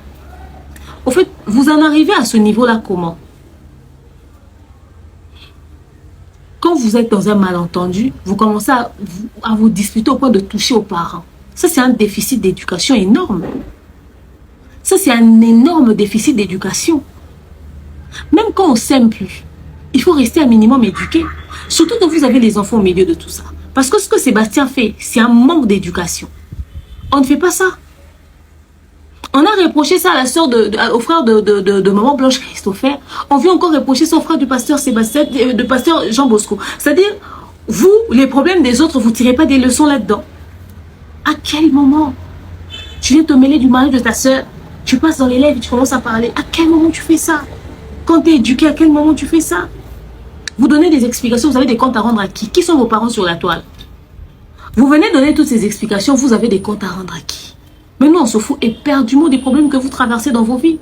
Au fait, vous en arrivez à ce niveau-là comment? Quand vous êtes dans un malentendu, vous commencez à vous disputer au point de toucher aux parents. Ça, c'est un déficit d'éducation énorme. Ça, c'est un énorme déficit d'éducation. Même quand on s'aime plus, il faut rester un minimum éduqué. Surtout que vous avez les enfants au milieu de tout ça. Parce que ce que Sébastien fait, c'est un manque d'éducation. On ne fait pas ça. On a reproché ça à la sœur au frère de maman Blanche Christopher. On vient encore reprocher ça au frère du pasteur Sébastien, du pasteur Jean Bosco. C'est-à-dire, vous, les problèmes des autres, vous ne tirez pas des leçons là-dedans. À quel moment tu viens te mêler du mari de ta sœur, tu passes dans les lèvres et tu commences à parler. À quel moment tu fais ça? Quand tu es éduqué, à quel moment tu fais ça? Vous donnez des explications, vous avez des comptes à rendre à qui? Qui sont vos parents sur la toile? Vous venez donner toutes ces explications, vous avez des comptes à rendre à qui? Mais nous, on se fout éperdument des problèmes que vous traversez dans vos vies.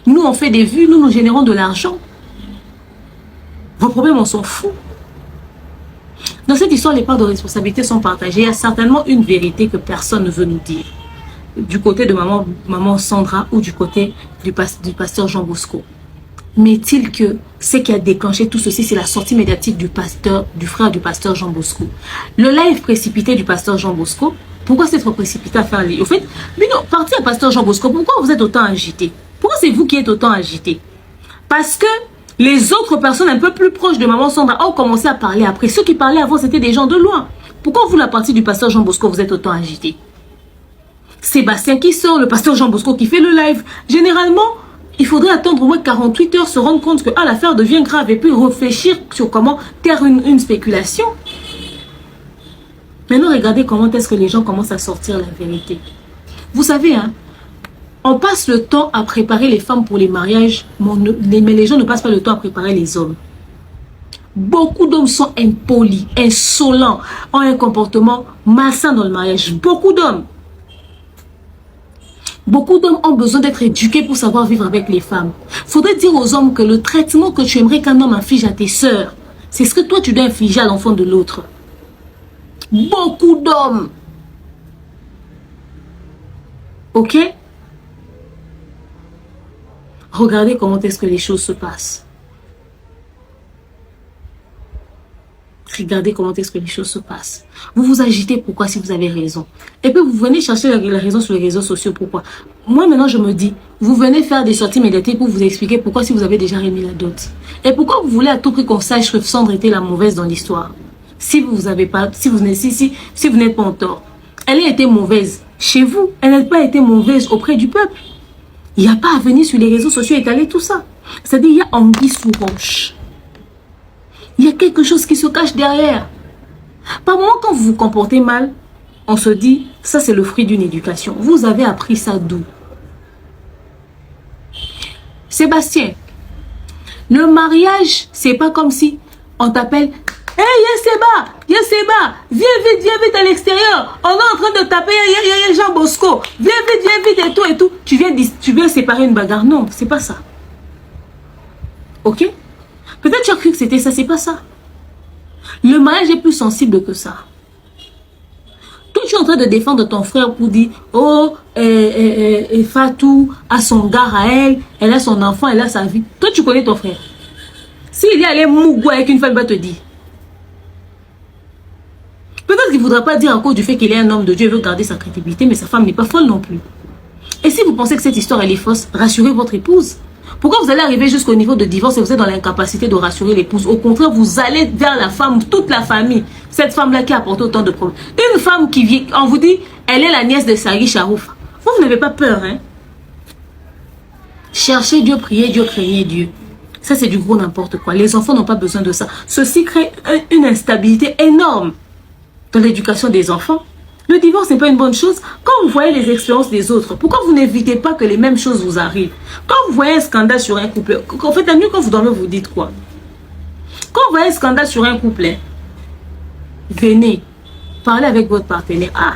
Nous, on fait des vues, nous générons de l'argent. Vos problèmes, on s'en fout. Dans cette histoire, les parts de responsabilité sont partagées. Il y a certainement une vérité que personne ne veut nous dire. Du côté de maman Sandra ou du côté du pasteur Jean Bosco. Mais est-il que ce qui a déclenché tout ceci, c'est la sortie médiatique du frère du pasteur Jean Bosco. Le live précipité du pasteur Jean Bosco. Pourquoi s'être précipité à faire les... Au fait, mais non, parti à pasteur Jean Bosco, pourquoi vous êtes autant agité? Pourquoi c'est vous qui êtes autant agité? Parce que les autres personnes un peu plus proches de maman Sandra ont commencé à parler après. Ceux qui parlaient avant, c'était des gens de loin. Pourquoi vous, la partie du pasteur Jean Bosco, vous êtes autant agité? Sébastien qui sort, le pasteur Jean Bosco qui fait le live. Généralement, il faudrait attendre au moins 48 heures, se rendre compte que l'affaire devient grave et puis réfléchir sur comment taire une spéculation. Maintenant, regardez comment est-ce que les gens commencent à sortir la vérité. Vous savez, hein, on passe le temps à préparer les femmes pour les mariages, mais les gens ne passent pas le temps à préparer les hommes. Beaucoup d'hommes sont impolis, insolents, ont un comportement malsain dans le mariage. Beaucoup d'hommes. Beaucoup d'hommes ont besoin d'être éduqués pour savoir vivre avec les femmes. Il faudrait dire aux hommes que le traitement que tu aimerais qu'un homme inflige à tes sœurs, c'est ce que toi tu dois infliger à l'enfant de l'autre. Beaucoup d'hommes. Ok? Regardez comment est-ce que les choses se passent. Regardez comment est-ce que les choses se passent. Vous vous agitez, pourquoi si vous avez raison? Et puis vous venez chercher la raison sur les réseaux sociaux, pourquoi? Moi maintenant je me dis, vous venez faire des sorties médiatiques pour vous expliquer pourquoi si vous avez déjà remis la dot. Et pourquoi vous voulez à tout prix qu'on sache que Sandra était la mauvaise dans l'histoire? Si vous n'êtes pas en tort. Elle a été mauvaise chez vous, elle n'a pas été mauvaise auprès du peuple. Il n'y a pas à venir sur les réseaux sociaux étaler tout ça. C'est-à-dire il y a anguille sous roche. Il y a quelque chose qui se cache derrière. Par moment, quand vous vous comportez mal, on se dit, ça c'est le fruit d'une éducation. Vous avez appris ça d'où? Sébastien, le mariage, c'est pas comme si on t'appelle, hey, Seba, viens vite à l'extérieur. On est en train de taper, il y a Jean Bosco. Viens vite et tout. Tu viens séparer une bagarre. Non, c'est pas ça. Ok? Peut-être tu as cru que c'était ça, c'est pas ça. Le mariage est plus sensible que ça. Toi, tu es en train de défendre ton frère pour dire, oh, Fatou a son gars à elle a son enfant, elle a sa vie. Toi, tu connais ton frère. S'il est allé mougou avec une femme, il va te dire. Peut-être qu'il ne voudra pas dire à cause du fait qu'il est un homme de Dieu, il veut garder sa crédibilité, mais sa femme n'est pas folle non plus. Et si vous pensez que cette histoire elle est fausse, rassurez votre épouse. Pourquoi vous allez arriver jusqu'au niveau de divorce et vous êtes dans l'incapacité de rassurer l'épouse? Au contraire, vous allez vers la femme, toute la famille. Cette femme-là qui a apporté autant de problèmes. Une femme qui vit, on vous dit, elle est la nièce de Sari Charouf. Vous n'avez pas peur, hein? Cherchez Dieu, priez Dieu, craignez Dieu. Ça, c'est du gros n'importe quoi. Les enfants n'ont pas besoin de ça. Ceci crée une instabilité énorme dans l'éducation des enfants. Le divorce n'est pas une bonne chose. Quand vous voyez les expériences des autres, pourquoi vous n'évitez pas que les mêmes choses vous arrivent? Quand vous voyez un scandale sur un couple, en fait, la nuit, quand vous dormez, vous dites quoi? Quand vous voyez un scandale sur un couple, venez, parlez avec votre partenaire. Ah,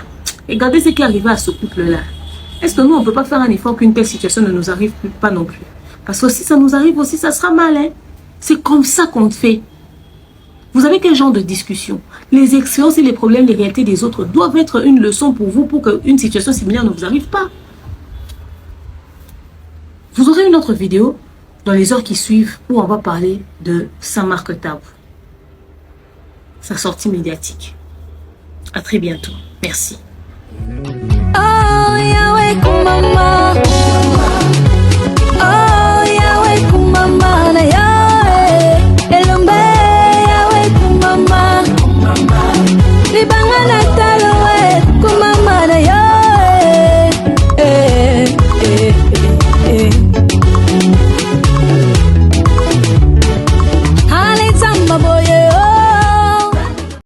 regardez ce qui est arrivé à ce couple-là. Est-ce que nous, on ne peut pas faire un effort qu'une telle situation ne nous arrive plus? Pas non plus. Parce que si ça nous arrive aussi, ça sera mal. Hein? C'est comme ça qu'on fait. Vous avez quel genre de discussion? Les expériences et les problèmes, les réalités des autres doivent être une leçon pour vous pour qu'une situation similaire ne vous arrive pas. Vous aurez une autre vidéo dans les heures qui suivent où on va parler de Saint-Marc Tabou. Sa sortie médiatique. À très bientôt. Merci. Oh, Yahweh kumama.